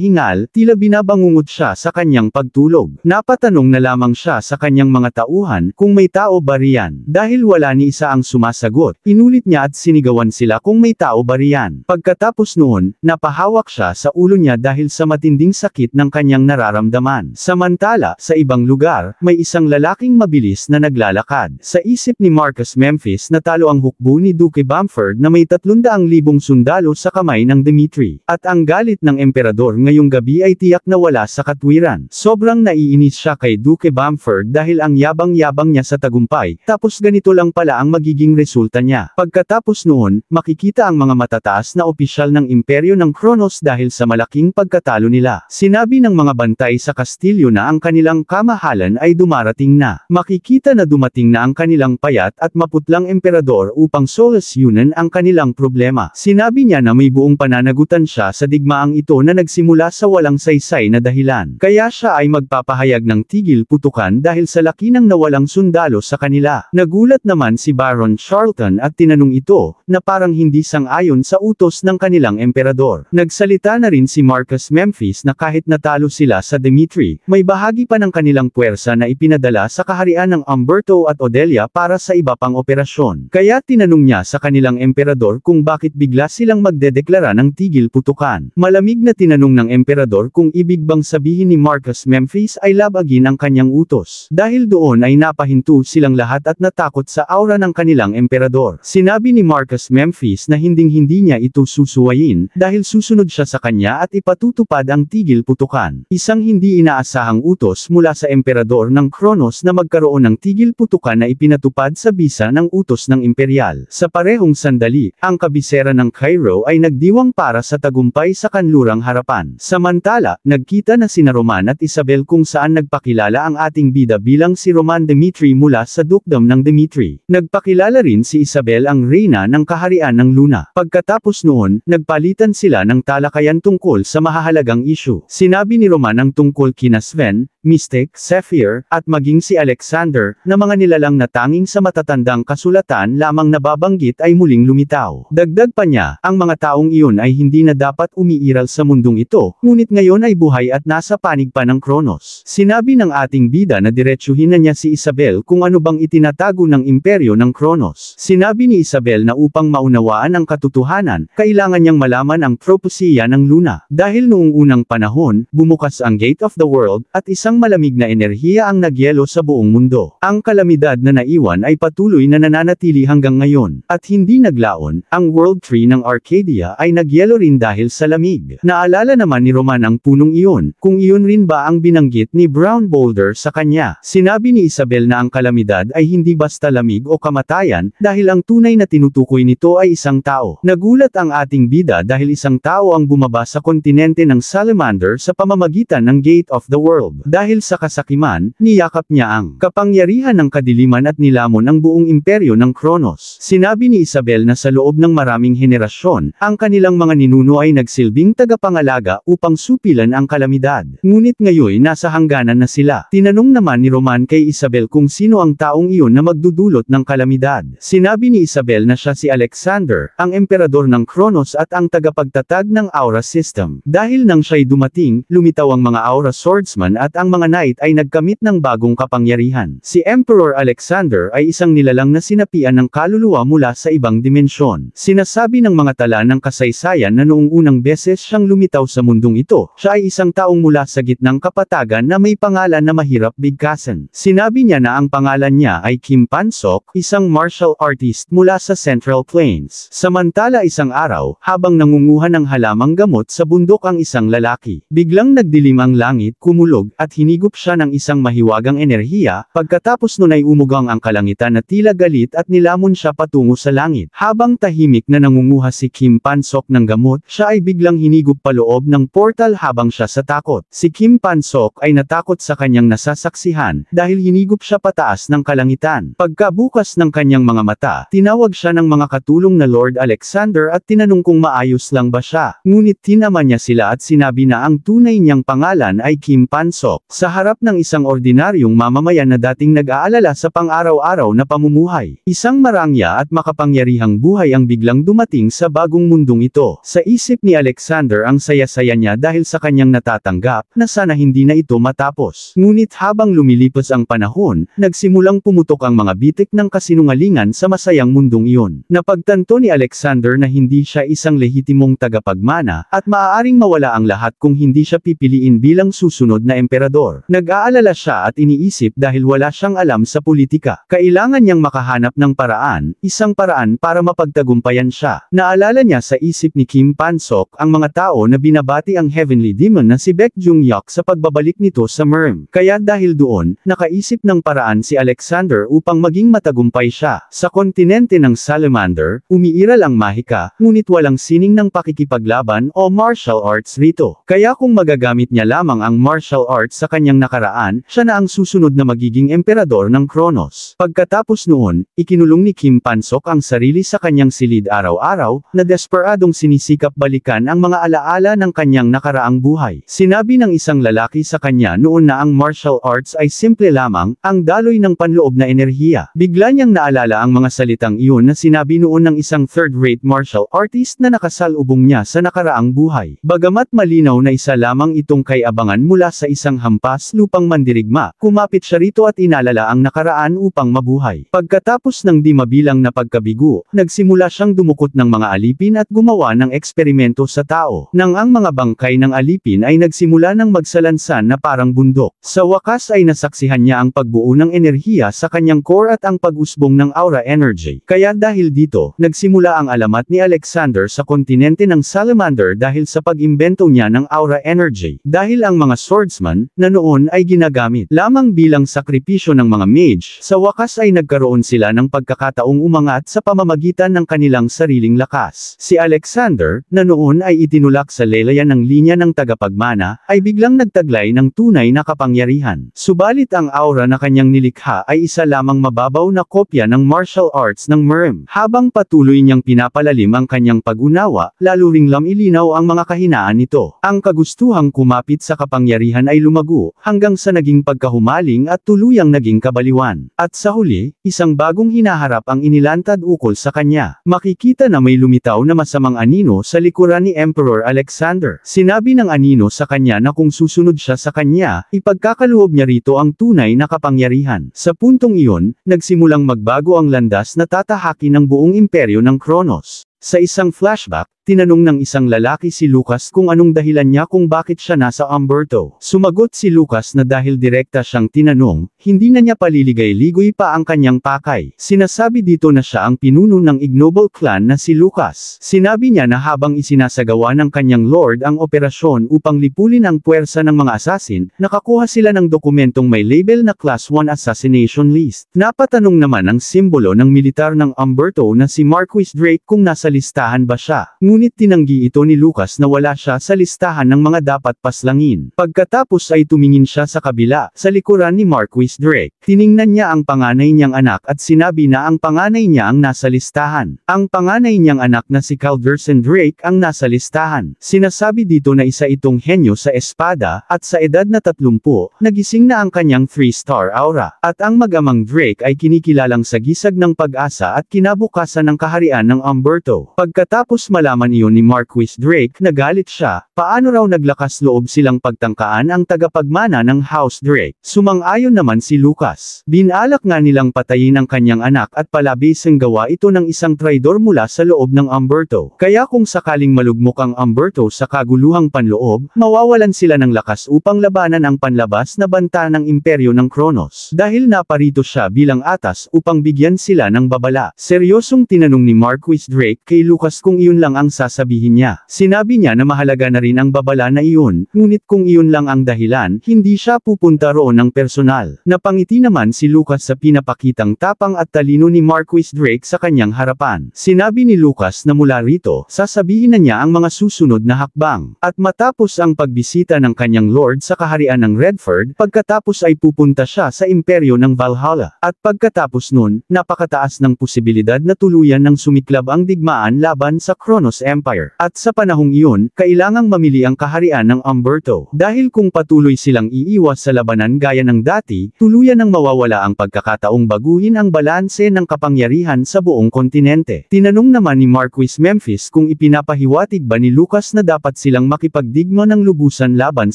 hingal, tila binabangungot siya sa kanyang pagtulog. Napatanong na lamang siya sa kanyang mga tauhan kung may tao ba riyan. Dahil wala ni isa ang sumasagot, inulit niya at sinigawan sila kung may tao ba riyan. Pagkatapos noon, napahawak siya sa ulo niya dahil sa matinding sakit ng kanyang nararamdaman. Samantala, sa ibang lugar, may isang lalaking mabilis na naglalakad. Sa isip ni Marcus Memphis natalo ang hukbo ni Duke Bamford na may 300,000 sundalo sa kamay ng Dimitri. At ang galit ng emperador ngayong gabi ay tiyak na wala sa katwiran. Sobrang naiinis siya kay Duke Bamford dahil ang yabang-yabang niya sa tagumpay, tapos ganito lang pala ang magiging resulta niya. Pagkatapos noon, makikita ang mga matataas na opisyal ng imperyo ng Kronos dahil sa malaking pagkatalo nila. Sinabi ng mga bantay sa kastilyo na ang kanilang kamahalan ay dumarating na. Makikita na dumating na ang kanilang payat at maputlang emperador upang solusyonan ang kanilang problema. Sinabi niya na may buong pananagutan siya sa digmaang ito na nagsimula sa walang saysay na dahilan. Kaya siya ay magpapahayag ng tigil putukan dahil sa laki ng nawalang sundalo sa kanila. Nagulat naman si Baron Charlton at tinanong ito, na parang hindi sang-ayon sa utos ng kanilang emperador. Nagsalita na rin si Marcus Memphis na kahit natalo sila sa Dimitri, may bahagi pa ng kanilang puwersa na ipinadala sa kaharian ng Umberto at Odelia para sa iba pang operasyon. Kaya tinanong niya sa kanilang emperador kung bakit bigla silang magdedeklara ng tigil putukan. Malamig na tinanong ng emperador kung ibig bang sabihin ni Marcus Memphis ay labagin ang kanyang utos. Dahil doon ay napahinto silang lahat at natakot sa aura ng kanilang emperador. Sinabi ni Marcus Memphis na hinding-hindi niya ito susuwayin, dahil susunod siya sa kanya at ipatutupad ang tigil putukan. Isang hindi inaasahang utos mula sa emperador ng Kronos na magkaroon ng tigil putukan na ipinatupad sa bisa ng utos ng imperial. Sa parehong sandali, ang kabisera ng Cairo ay nagdiwang para sa tagumpay sa kanlurang harapan. Samantala, nagkita na sina Roman at Isabel kung saan nagpakilala ang ating bida bilang si Roman Demetri mula sa Dukedom ng Demetri. Nagpakilala rin si Isabel ang reyna ng kaharian ng Luna. Pagkatapos noon, nagpalitan sila ng talakayan tungkol sa mahahalagang issue. Sinabi ni Roman ang tungkol kina Sven, Mystic, Zephyr, at maging si Alexander, na mga nilalang na tanging sa matatandang kasulatan lamang nababanggit ay muling lumitaw. Dagdag pa niya, ang mga taong iyon ay hindi na dapat umiiral sa mundong ito, ngunit ngayon ay buhay at nasa panig pa ng Kronos. Sinabi ng ating bida na diretsuhin na niya si Isabel kung ano bang itinatago ng imperyo ng Kronos. Sinabi ni Isabel na upang maunawaan ang katotohanan, kailangan niyang malaman ang propesya ng Luna. Dahil noong unang panahon, bumukas ang Gate of the World, at isang malamig na enerhiya ang nagyelo sa buong mundo. Ang kalamidad na naiwan ay patuloy na nananatili hanggang ngayon. At hindi naglaon, ang World Tree ng Arcadia ay nagyelo rin dahil sa lamig. Naalala naman ni Roman ang punong iyon, kung iyon rin ba ang binanggit ni Brown Boulder sa kanya. Sinabi ni Isabel na ang kalamidad ay hindi basta lamig o kamatayan, dahil ang tunay na tinutukoy nito ay isang tao. Nagulat ang ating bida dahil isang tao ang bumaba sa kontinente ng Salamander sa pamamagitan ng Gate of the World. Dahil sa kasakiman, niyakap niya ang kapangyarihan ng kadiliman at nilamon ang buong imperyo ng Kronos. Sinabi ni Isabel na sa loob ng maraming henerasyon, ang kanilang mga ninuno ay nagsilbing tagapangalaga upang supilan ang kalamidad. Ngunit ngayon nasa hangganan na sila. Tinanong naman ni Roman kay Isabel kung sino ang taong iyon na magdudulot ng kalamidad. Sinabi ni Isabel na siya si Alexander, ang emperador ng Kronos at ang tagapagtatag ng Aura System. Dahil nang siya'y dumating, lumitaw ang mga Aura Swordsman at ang mga Knight ay nagkamit ng bagong kapangyarihan. Si Emperor Alexander ay isang nilalang na sinapian ng kaluluwa mula sa ibang dimensyon. Sinasabi ng mga tala ng kasaysayan na noong unang beses siyang lumitaw sa mundong ito, siya ay isang taong mula sa gitnang kapatagan na may pangalan na mahirap bigkasan. Sinabi niya na ang pangalan niya ay Kim Pansok, isang martial artist mula sa Central Plains. Samantala isang araw, habang nangunguha ng halamang gamot sa bundok ang isang lalaki, biglang nagdilim ang langit, kumulog, at hinigop siya ng isang mahiwagang enerhiya, pagkatapos nun ay umugang ang kalangitan na tila galit at nilamon siya patungo sa langit. Habang tahimik na nangunguha si Kim Pansok ng gamot, siya ay biglang hinigop paloob ng portal habang siya sa takot. Si Kim Pansok ay natakot sa kanyang nasasaksihan, dahil hinigop siya pataas ng kalangitan. Pagkabukas ng kanyang mga mata, tinawag siya ng mga katulong na Lord Alexander at tinanong kung maayos lang ba siya. Ngunit tinaman niya sila at sinabi na ang tunay niyang pangalan ay Kim Pansok. Sa harap ng isang ordinaryong mamamayan na dating nag-aalala sa pang-araw-araw na pamumuhay, isang marangya at makapangyarihang buhay ang biglang dumating sa bagong mundong ito. Sa isip ni Alexander ang saya-saya niya dahil sa kanyang natatanggap, na sana hindi na ito matapos. Ngunit habang lumilipas ang panahon, nagsimulang pumutok ang mga bitik ng kasinungalingan sa masayang mundong iyon. Napagtanto ni Alexander na hindi siya isang lehitimong tagapagmana, at maaaring mawala ang lahat kung hindi siya pipiliin bilang susunod na emperador. Nag-aalala siya at iniisip dahil wala siyang alam sa politika. Kailangan niyang makahanap ng paraan, isang paraan para mapagtagumpayan siya. Naalala niya sa isip ni Kim Pansok ang mga tao na binabati ang Heavenly Demon na si Baek Jung-hyuk sa pagbabalik nito sa Merm. Kaya dahil doon, nakaisip ng paraan si Alexander upang maging matagumpay siya. Sa kontinente ng Salamander, umiiral ang mahika, ngunit walang sining ng pakikipaglaban o martial arts rito. Kaya kung magagamit niya lamang ang martial arts sa kanyang nakaraan, siya na ang susunod na magiging emperador ng Kronos. Pagkatapos noon, ikinulong ni Kim Pansok ang sarili sa kanyang silid araw-araw, na desperadong sinisikap balikan ang mga alaala ng kanyang nakaraang buhay. Sinabi ng isang lalaki sa kanya noon na ang martial arts ay simple lamang, ang daloy ng panloob na enerhiya. Bigla niyang naalala ang mga salitang iyon na sinabi noon ng isang third-rate martial artist na nakasalubong niya sa nakaraang buhay. Bagamat malinaw na isa lamang itong kay-abangan mula sa isang hampas lupang mandirigma, kumapit siya rito at inalala ang nakaraan upang mabuhay. Pagkatapos ng di mabilang na pagkabigo, nagsimula siyang dumukot ng mga alipin at gumawa ng eksperimento sa tao. Nang ang mga bangkay ng alipin ay nagsimula ng magsalansan na parang bundok. Sa wakas ay nasaksihan niya ang pagbuo ng enerhiya sa kanyang core at ang pag-usbong ng aura energy. Kaya dahil dito, nagsimula ang alamat ni Alexander sa kontinente ng Salamander dahil sa pag-imbento niya ng aura energy. Dahil ang mga swordsman Potion, na noon ay ginagamit lamang bilang sakripisyo ng mga mage, sa wakas ay nagkaroon sila ng pagkakataong umangat sa pamamagitan ng kanilang sariling lakas. Si Alexander, na noon ay itinulak sa laylayan ng linya ng tagapagmana, ay biglang nagtaglay ng tunay na kapangyarihan. Subalit ang aura na kanyang nilikha ay isa lamang mababaw na kopya ng martial arts ng Mirim. Habang patuloy niyang pinapalalim ang kanyang pag-unawa, lalo ring ilinaw ang mga kahinaan nito. Ang kagustuhang kumapit sa kapangyarihan ay lumago, hanggang sa naging pagkahumaling at tuluyang naging kabaliwan. At sa huli, isang bagong hinaharap ang inilantad ukol sa kanya. Makikita na may lumitaw na masamang anino sa likuran ni Emperor Alexander. Sinabi ng anino sa kanya na kung susunod siya sa kanya, ipagkakaloob niya rito ang tunay na kapangyarihan. Sa puntong iyon, nagsimulang magbago ang landas na tatahakin ng buong imperyo ng Kronos. Sa isang flashback, tinanong ng isang lalaki si Lucas kung anong dahilan niya kung bakit siya nasa Umberto. Sumagot si Lucas na dahil direkta siyang tinanong, hindi na niya paliligay-ligoy pa ang kanyang pakay. Sinasabi dito na siya ang pinuno ng ignoble clan na si Lucas. Sinabi niya na habang isinasagawa ng kanyang lord ang operasyon upang lipulin ang puwersa ng mga assassin, nakakuha sila ng dokumentong may label na Class 1 Assassination List. Napatanong naman ang simbolo ng militar ng Umberto na si Marquis Drake kung nasa listahan ba siya. Ngunit tinanggi ito ni Lucas na wala siya sa listahan ng mga dapat paslangin. Pagkatapos ay tumingin siya sa kabila, sa likuran ni Marquis Drake. Tiningnan niya ang panganay niyang anak at sinabi na ang panganay niya ang nasa listahan. Ang panganay niyang anak na si Calderson Drake ang nasa listahan. Sinasabi dito na isa itong henyo sa espada, at sa edad na 30, nagising na ang kanyang 3-star aura. At ang mag-amang Drake ay kinikilalang sagisag ng pag-asa at kinabukasan ng kaharian ng Umberto. Pagkatapos malaman iyon ni Marquis Drake, nagalit siya, paano raw naglakas loob silang pagtangkaan ang tagapagmana ng House Drake. Sumang-ayon naman si Lucas. Binalak nga nilang patayin ang kanyang anak at palabisang gawa ito ng isang traidor mula sa loob ng Umberto. Kaya kung sakaling malugmok ang Umberto sa kaguluhang panloob, mawawalan sila ng lakas upang labanan ang panlabas na banta ng imperyo ng Kronos. Dahil naparito siya bilang atas upang bigyan sila ng babala. Seryosong tinanong ni Marquis Drake kay Lucas kung iyon lang ang sasabihin niya. Sinabi niya na mahalaga na rin ang babala na iyon, ngunit kung iyon lang ang dahilan, hindi siya pupunta roon ng personal. Napangiti naman si Lucas sa pinapakitang tapang at talino ni Marquis Drake sa kanyang harapan. Sinabi ni Lucas na mula rito, sasabihin na niya ang mga susunod na hakbang. At matapos ang pagbisita ng kanyang lord sa kaharian ng Redford, pagkatapos ay pupunta siya sa imperyo ng Valhalla. At pagkatapos nun, napakataas ng posibilidad na tuluyan ng sumiklab ang digmaan laban sa Kronos Empire. At sa panahong iyon, kailangang mamili ang kaharian ng Umberto. Dahil kung patuloy silang iiwas sa labanan gaya ng dati, tuluyan ng mawawala ang pagkakataong baguhin ang balanse ng kapangyarihan sa buong kontinente. Tinanong naman ni Marquis Memphis kung ipinapahiwatig ba ni Lucas na dapat silang makipagdigma ng lubusan laban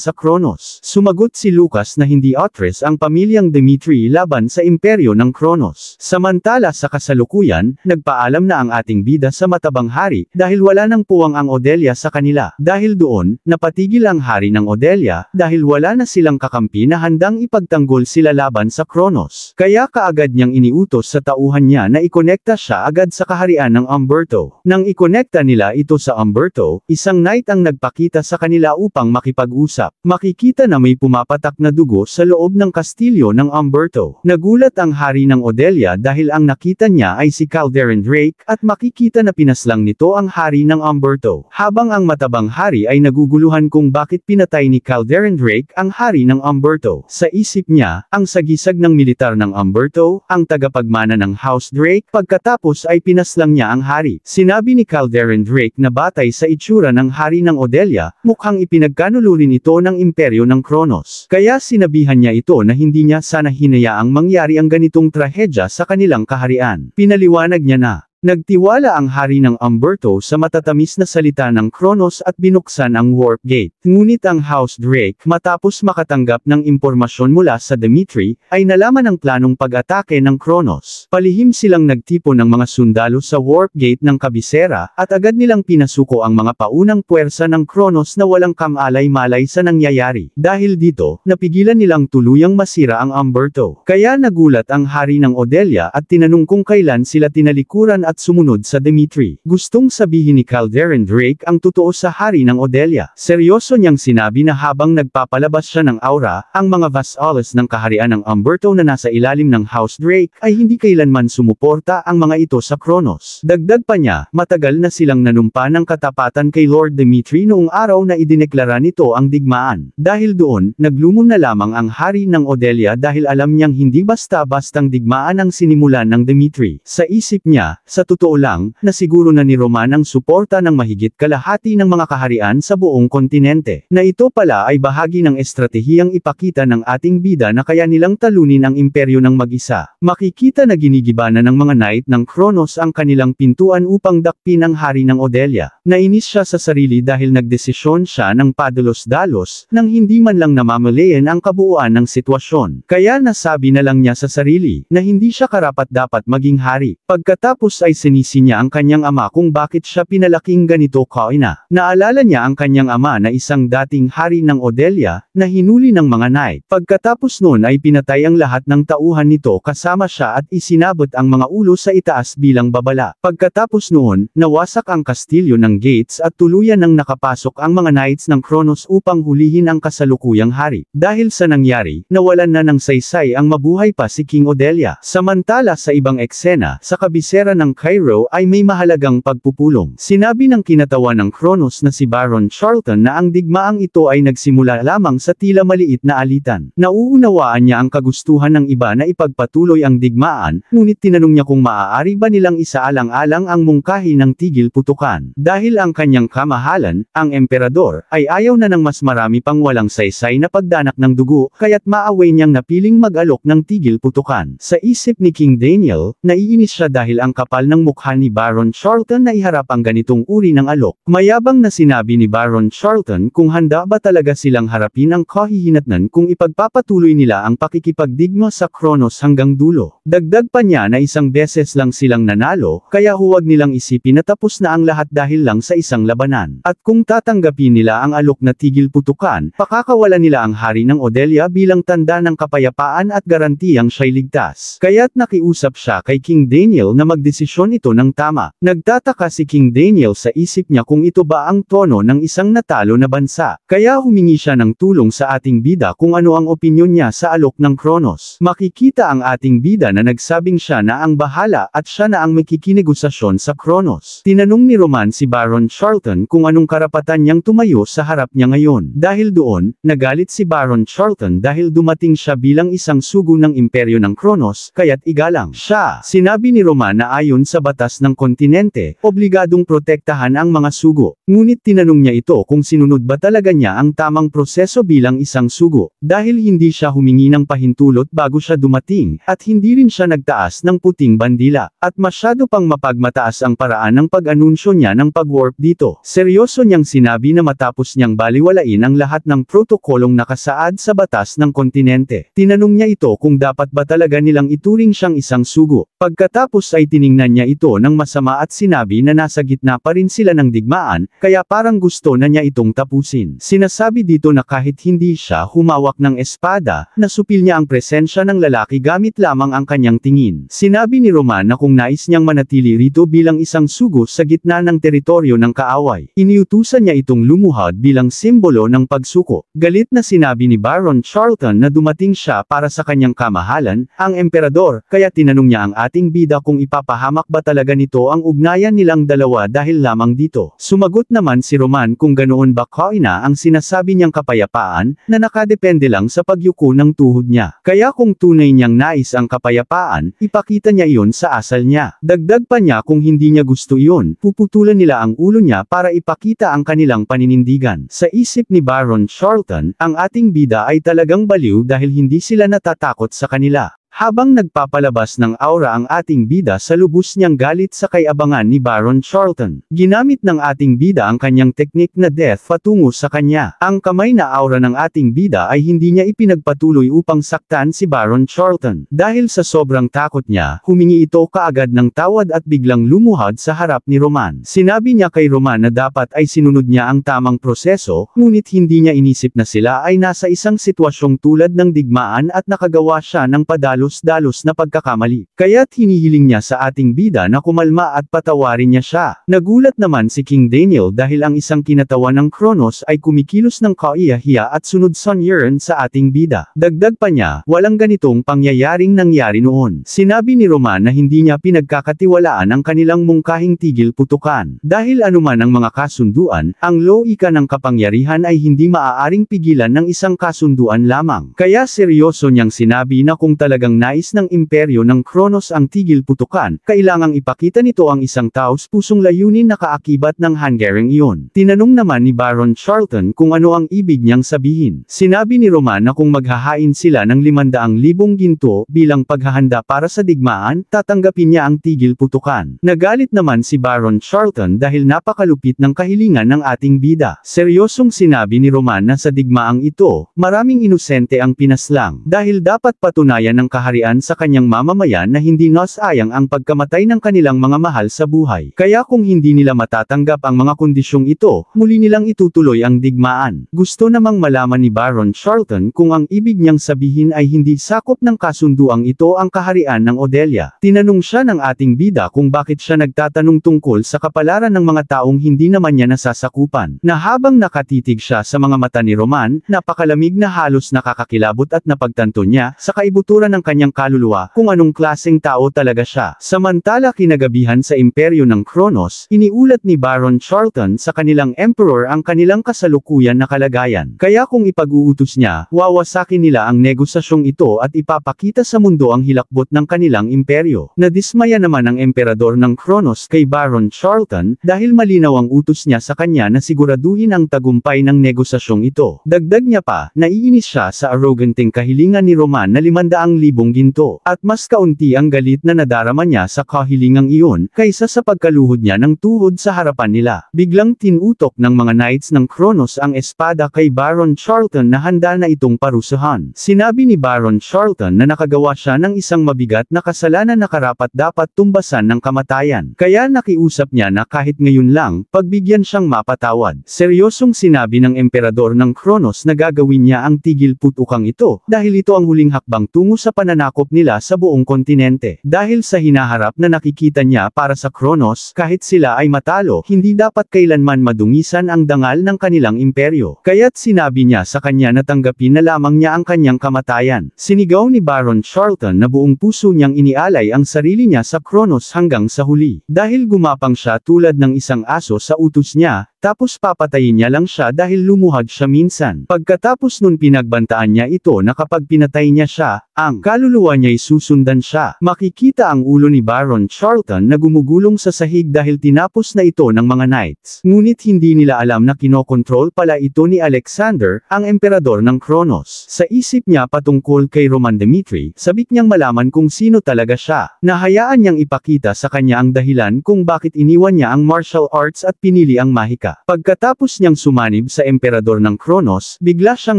sa Kronos. Sumagot si Lucas na hindi atres ang pamilyang Dimitri laban sa imperyo ng Kronos. Samantala sa kasalukuyan, nagpaalam na ang ating bida sa matabang hari, dahil wala nang puwang ang Odelia sa kanila. Dahil doon, napatigil ang hari ng Odelia, dahil wala na silang kakampi na handang ipagtanggol sila laban sa Kronos. Kaya kaagad niyang iniutos sa tauhan niya na ikonekta siya agad sa kaharian ng Umberto. Nang ikonekta nila ito sa Umberto, isang knight ang nagpakita sa kanila upang makipag-usap. Makikita na may pumapatak na dugo sa loob ng kastilyo ng Umberto. Nagulat ang hari ng Odelia dahil ang nakita niya ay si Calderon Drake, at makikita na pinaslang nito ang hari ng Umberto. Habang ang matabang hari ay naguguluhan kung bakit pinatay ni Calderon Drake ang hari ng Umberto. Sa isip niya, ang sagisag ng militar ng Umberto, ang tagapagmana ng House Drake, pagkatapos ay pinaslang niya ang hari. Sinabi ni Calderon Drake na batay sa itsura ng hari ng Odelia, mukhang ipinagkanulurin ito ng imperyo ng Kronos. Kaya sinabihan niya ito na hindi niya sana hinayaang mangyari ang ganitong trahedya sa kanilang kaharian. Pinaliwanag niya na, nagtiwala ang hari ng Umberto sa matatamis na salita ng Kronos at binuksan ang warp gate. Ngunit ang House Drake, matapos makatanggap ng impormasyon mula sa Dimitri, ay nalaman ang planong pag-atake ng Kronos. Palihim silang nagtipon ng mga sundalo sa warp gate ng kabisera, at agad nilang pinasuko ang mga paunang puwersa ng Kronos na walang kamalay-malay sa nangyayari. Dahil dito, napigilan nilang tuluyang masira ang Umberto. Kaya nagulat ang hari ng Odelia at tinanong kung kailan sila tinalikuran at sumunod sa Dimitri. Gustong sabihin ni Calderon Drake ang totoo sa hari ng Odelia. Seryoso niyang sinabi na habang nagpapalabas siya ng aura, ang mga vassals ng kaharian ng Umberto na nasa ilalim ng House Drake ay hindi kailanman sumuporta ang mga ito sa Kronos. Dagdag pa niya, matagal na silang nanumpa ng katapatan kay Lord Dimitri noong araw na idineklara nito ang digmaan. Dahil doon, naglumon na lamang ang hari ng Odelia dahil alam niyang hindi basta-bastang digmaan ang sinimulan ng Dimitri. Sa isip niya, sa totoo lang, nasiguro na ni Roman ang suporta ng mahigit kalahati ng mga kaharian sa buong kontinente. Na ito pala ay bahagi ng estratehiyang ipakita ng ating bida na kaya nilang talunin ang imperyo ng mag-isa. Makikita na ginigibanan ng mga knight ng Kronos ang kanilang pintuan upang dakpin ang hari ng Odelia. Nainis siya sa sarili dahil nagdesisyon siya ng padalos-dalos, nang hindi man lang namamalayan ang kabuuan ng sitwasyon. Kaya nasabi na lang niya sa sarili, na hindi siya karapat-dapat maging hari. Pagkatapos ay sinisi niya ang kanyang ama kung bakit siya pinalaking ganito kaina. Naalala niya ang kanyang ama na isang dating hari ng Odelia, na hinuli ng mga knight. Pagkatapos noon ay pinatay ang lahat ng tauhan nito kasama siya at isinabot ang mga ulo sa itaas bilang babala. Pagkatapos noon, nawasak ang kastilyo ng Gates at tuluyan nang nakapasok ang mga knights ng Kronos upang hulihin ang kasalukuyang hari. Dahil sa nangyari, nawalan na ng saysay ang mabuhay pa si King Odelia. Samantala sa ibang eksena, sa kabisera ng Cairo ay may mahalagang pagpupulong. Sinabi ng kinatawan ng Kronos na si Baron Charlton na ang digmaang ito ay nagsimula lamang sa tila maliit na alitan. Nauunawaan niya ang kagustuhan ng iba na ipagpatuloy ang digmaan, ngunit tinanong niya kung maaari ba nilang isaalang-alang ang mungkahi ng tigil putukan. Dahil ang kanyang kamahalan, ang emperador, ay ayaw na ng mas marami pang walang saysay na pagdanak ng dugo, kaya't maaway niyang napiling mag-alok ng tigil putukan. Sa isip ni King Daniel, naiinis siya dahil ang kapal ng mukha ni Baron Charlton na iharap ang ganitong uri ng alok. Mayabang na sinabi ni Baron Charlton kung handa ba talaga silang harapin ang kahihinatnan kung ipagpapatuloy nila ang pakikipagdigma sa Kronos hanggang dulo. Dagdag pa niya na isang beses lang silang nanalo, kaya huwag nilang isipin na tapos na ang lahat dahil lang sa isang labanan. At kung tatanggapin nila ang alok na tigil putukan, pakakawalan nila ang hari ng Odelia bilang tanda ng kapayapaan at garantiyang siya'y ligtas. Kaya't nakiusap siya kay King Daniel na magdesisyon ito ng tama. Nagtataka si King Daniel sa isip niya kung ito ba ang tono ng isang natalo na bansa. Kaya humingi siya ng tulong sa ating bida kung ano ang opinyon niya sa alok ng Kronos. Makikita ang ating bida na nagsabing siya na ang bahala at siya na ang makikinegosasyon sa Kronos. Tinanong ni Roman si Baron Charlton kung anong karapatan niyang tumayo sa harap niya ngayon. Dahil doon, nagalit si Baron Charlton dahil dumating siya bilang isang sugo ng imperyo ng Kronos, kaya't igalang siya. Sinabi ni Roman na ayon sa batas ng kontinente, obligadong protektahan ang mga sugo. Ngunit tinanong niya ito kung sinunod ba talaga niya ang tamang proseso bilang isang sugo. Dahil hindi siya humingi ng pahintulot bago siya dumating, at hindi rin siya nagtaas ng puting bandila, at masyado pang mapagmataas ang paraan ng pag-anunsyo niya ng pag-warp dito. Seryoso niyang sinabi na matapos niyang baliwalain ang lahat ng protokolong nakasaad sa batas ng kontinente. Tinanong niya ito kung dapat ba talaga nilang ituring siyang isang sugo. Pagkatapos ay tiningnan niya ito ng masama at sinabi na nasa gitna pa rin sila ng digmaan, kaya parang gusto na niya itong tapusin. Sinasabi dito na kahit hindi siya humawak ng espada, nasupil niya ang presensya ng lalaki gamit lamang ang kanyang tingin. Sinabi ni Roman na kung nais niyang manatili rito bilang isang sugo sa gitna ng teritoryo ng kaaway, iniutusan niya itong lumuhad bilang simbolo ng pagsuko. Galit na sinabi ni Baron Charlton na dumating siya para sa kanyang kamahalan, ang emperador, kaya tinanong niya ang ating bida kung ipapahamak ba talaga nito ang ugnayan nilang dalawa dahil lamang dito. Sumagot naman si Roman kung ganoon ba kaina ang sinasabi niyang kapayapaan, na nakadepende lang sa pagyuko ng tuhod niya. Kaya kung tunay niyang nais ang kapayapaan, ipakita niya iyon sa asal niya. Dagdag pa niya kung hindi niya gusto iyon, puputulan nila ang ulo niya para ipakita ang kanilang paninindigan. Sa isip ni Baron Charlton, ang ating bida ay talagang baliw dahil hindi sila natatakot sa kanila. Habang nagpapalabas ng aura ang ating bida sa lubos niyang galit sa kay-abangan ni Baron Charlton, ginamit ng ating bida ang kanyang teknik na death patungo sa kanya. Ang kamay na aura ng ating bida ay hindi niya ipinagpatuloy upang saktan si Baron Charlton. Dahil sa sobrang takot niya, humingi ito kaagad ng tawad at biglang lumuhad sa harap ni Roman. Sinabi niya kay Roman na dapat ay sinunod niya ang tamang proseso, ngunit hindi niya inisip na sila ay nasa isang sitwasyong tulad ng digmaan at nakagawa siya ng padalo padalos-dalos na pagkakamali. Kaya't hinihiling niya sa ating bida na kumalma at patawarin niya siya. Nagulat naman si King Daniel dahil ang isang kinatawan ng Kronos ay kumikilos ng kaiyahiya at sunod Sun Yuren sa ating bida. Dagdag pa niya, walang ganitong pangyayaring nangyari noon. Sinabi ni Roman na hindi niya pinagkakatiwalaan ang kanilang mungkahing tigil putukan. Dahil anuman ang mga kasunduan, ang loika ng kapangyarihan ay hindi maaaring pigilan ng isang kasunduan lamang. Kaya seryoso niyang sinabi na kung talagang nais ng imperyo ng Kronos ang tigil putukan, kailangang ipakita nito ang isang taos-pusong layunin na kaakibat ng Hungarian iyon. Tinanong naman ni Baron Charlton kung ano ang ibig niyang sabihin. Sinabi ni Roman na kung maghahain sila ng 500,000 ginto bilang paghahanda para sa digmaan, tatanggapin niya ang tigil putukan. Nagalit naman si Baron Charlton dahil napakalupit ng kahilingan ng ating bida. Seryosong sinabi ni Roman na sa digmaang ito, maraming inosente ang pinaslang, dahil dapat patunayan ng kaharian sa kanyang mamamayan na hindi nasayang ang pagkamatay ng kanilang mga mahal sa buhay. Kaya kung hindi nila matatanggap ang mga kondisyong ito, muli nilang itutuloy ang digmaan. Gusto namang malaman ni Baron Charlton kung ang ibig niyang sabihin ay hindi sakop ng kasunduang ito ang kaharian ng Odelia. Tinanong siya ng ating bida kung bakit siya nagtatanong tungkol sa kapalaran ng mga taong hindi naman niya nasasakupan. Na habang nakatitig siya sa mga mata ni Roman, napakalamig na halos nakakakilabot at napagtanto niya, sa kaibuturan ng kanyang kaluluwa, kung anong klaseng tao talaga siya. Samantala kinagabihan sa imperyo ng Kronos, iniulat ni Baron Charlton sa kanilang emperor ang kanilang kasalukuyan na kalagayan. Kaya kung ipag-uutos niya, wawasakin nila ang negosasyong ito at ipapakita sa mundo ang hilakbot ng kanilang imperyo. Nadismaya naman ang emperador ng Kronos kay Baron Charlton, dahil malinaw ang utos niya sa kanya na siguraduhin ang tagumpay ng negosasyong ito. Dagdag niya pa, naiinis siya sa arroganting kahilingan ni Roman na 500,000 ginto, at mas kaunti ang galit na nadarama niya sa kahilingang iyon, kaysa sa pagkaluhod niya ng tuhod sa harapan nila. Biglang tinutok ng mga knights ng Kronos ang espada kay Baron Charlton na handa na itong parusahan. Sinabi ni Baron Charlton na nakagawa siya ng isang mabigat na kasalanan na karapat-dapat tumbasan ng kamatayan. Kaya nakiusap niya na kahit ngayon lang, pagbigyan siyang mapatawad. Seryosong sinabi ng emperador ng Kronos na gagawin niya ang tigil putukang ito, dahil ito ang huling hakbang tungo sa pananakop nila sa buong kontinente. Dahil sa hinaharap na nakikita niya para sa Kronos, kahit sila ay matalo, hindi dapat kailanman madungisan ang dangal ng kanilang imperyo. Kaya't sinabi niya sa kanya na tanggapin na lamang niya ang kanyang kamatayan. Sinigaw ni Baron Charlton na buong puso niyang inialay ang sarili niya sa Kronos hanggang sa huli. Dahil gumapang siya tulad ng isang aso sa utos niya, tapos papatayin niya lang siya dahil lumuhad siya minsan. Pagkatapos nun pinagbantaan niya ito na kapag pinatay niya siya, ang kaluluwa niya'y susundan siya. Makikita ang ulo ni Baron Charlton na gumugulong sa sahig dahil tinapos na ito ng mga knights. Ngunit hindi nila alam na kinokontrol pala ito ni Alexander, ang emperador ng Kronos. Sa isip niya patungkol kay Roman Dmitri, sabik niyang malaman kung sino talaga siya. Nahayaan niyang ipakita sa kanya ang dahilan kung bakit iniwan niya ang martial arts at pinili ang mahika. Pagkatapos niyang sumanib sa emperador ng Kronos, bigla siyang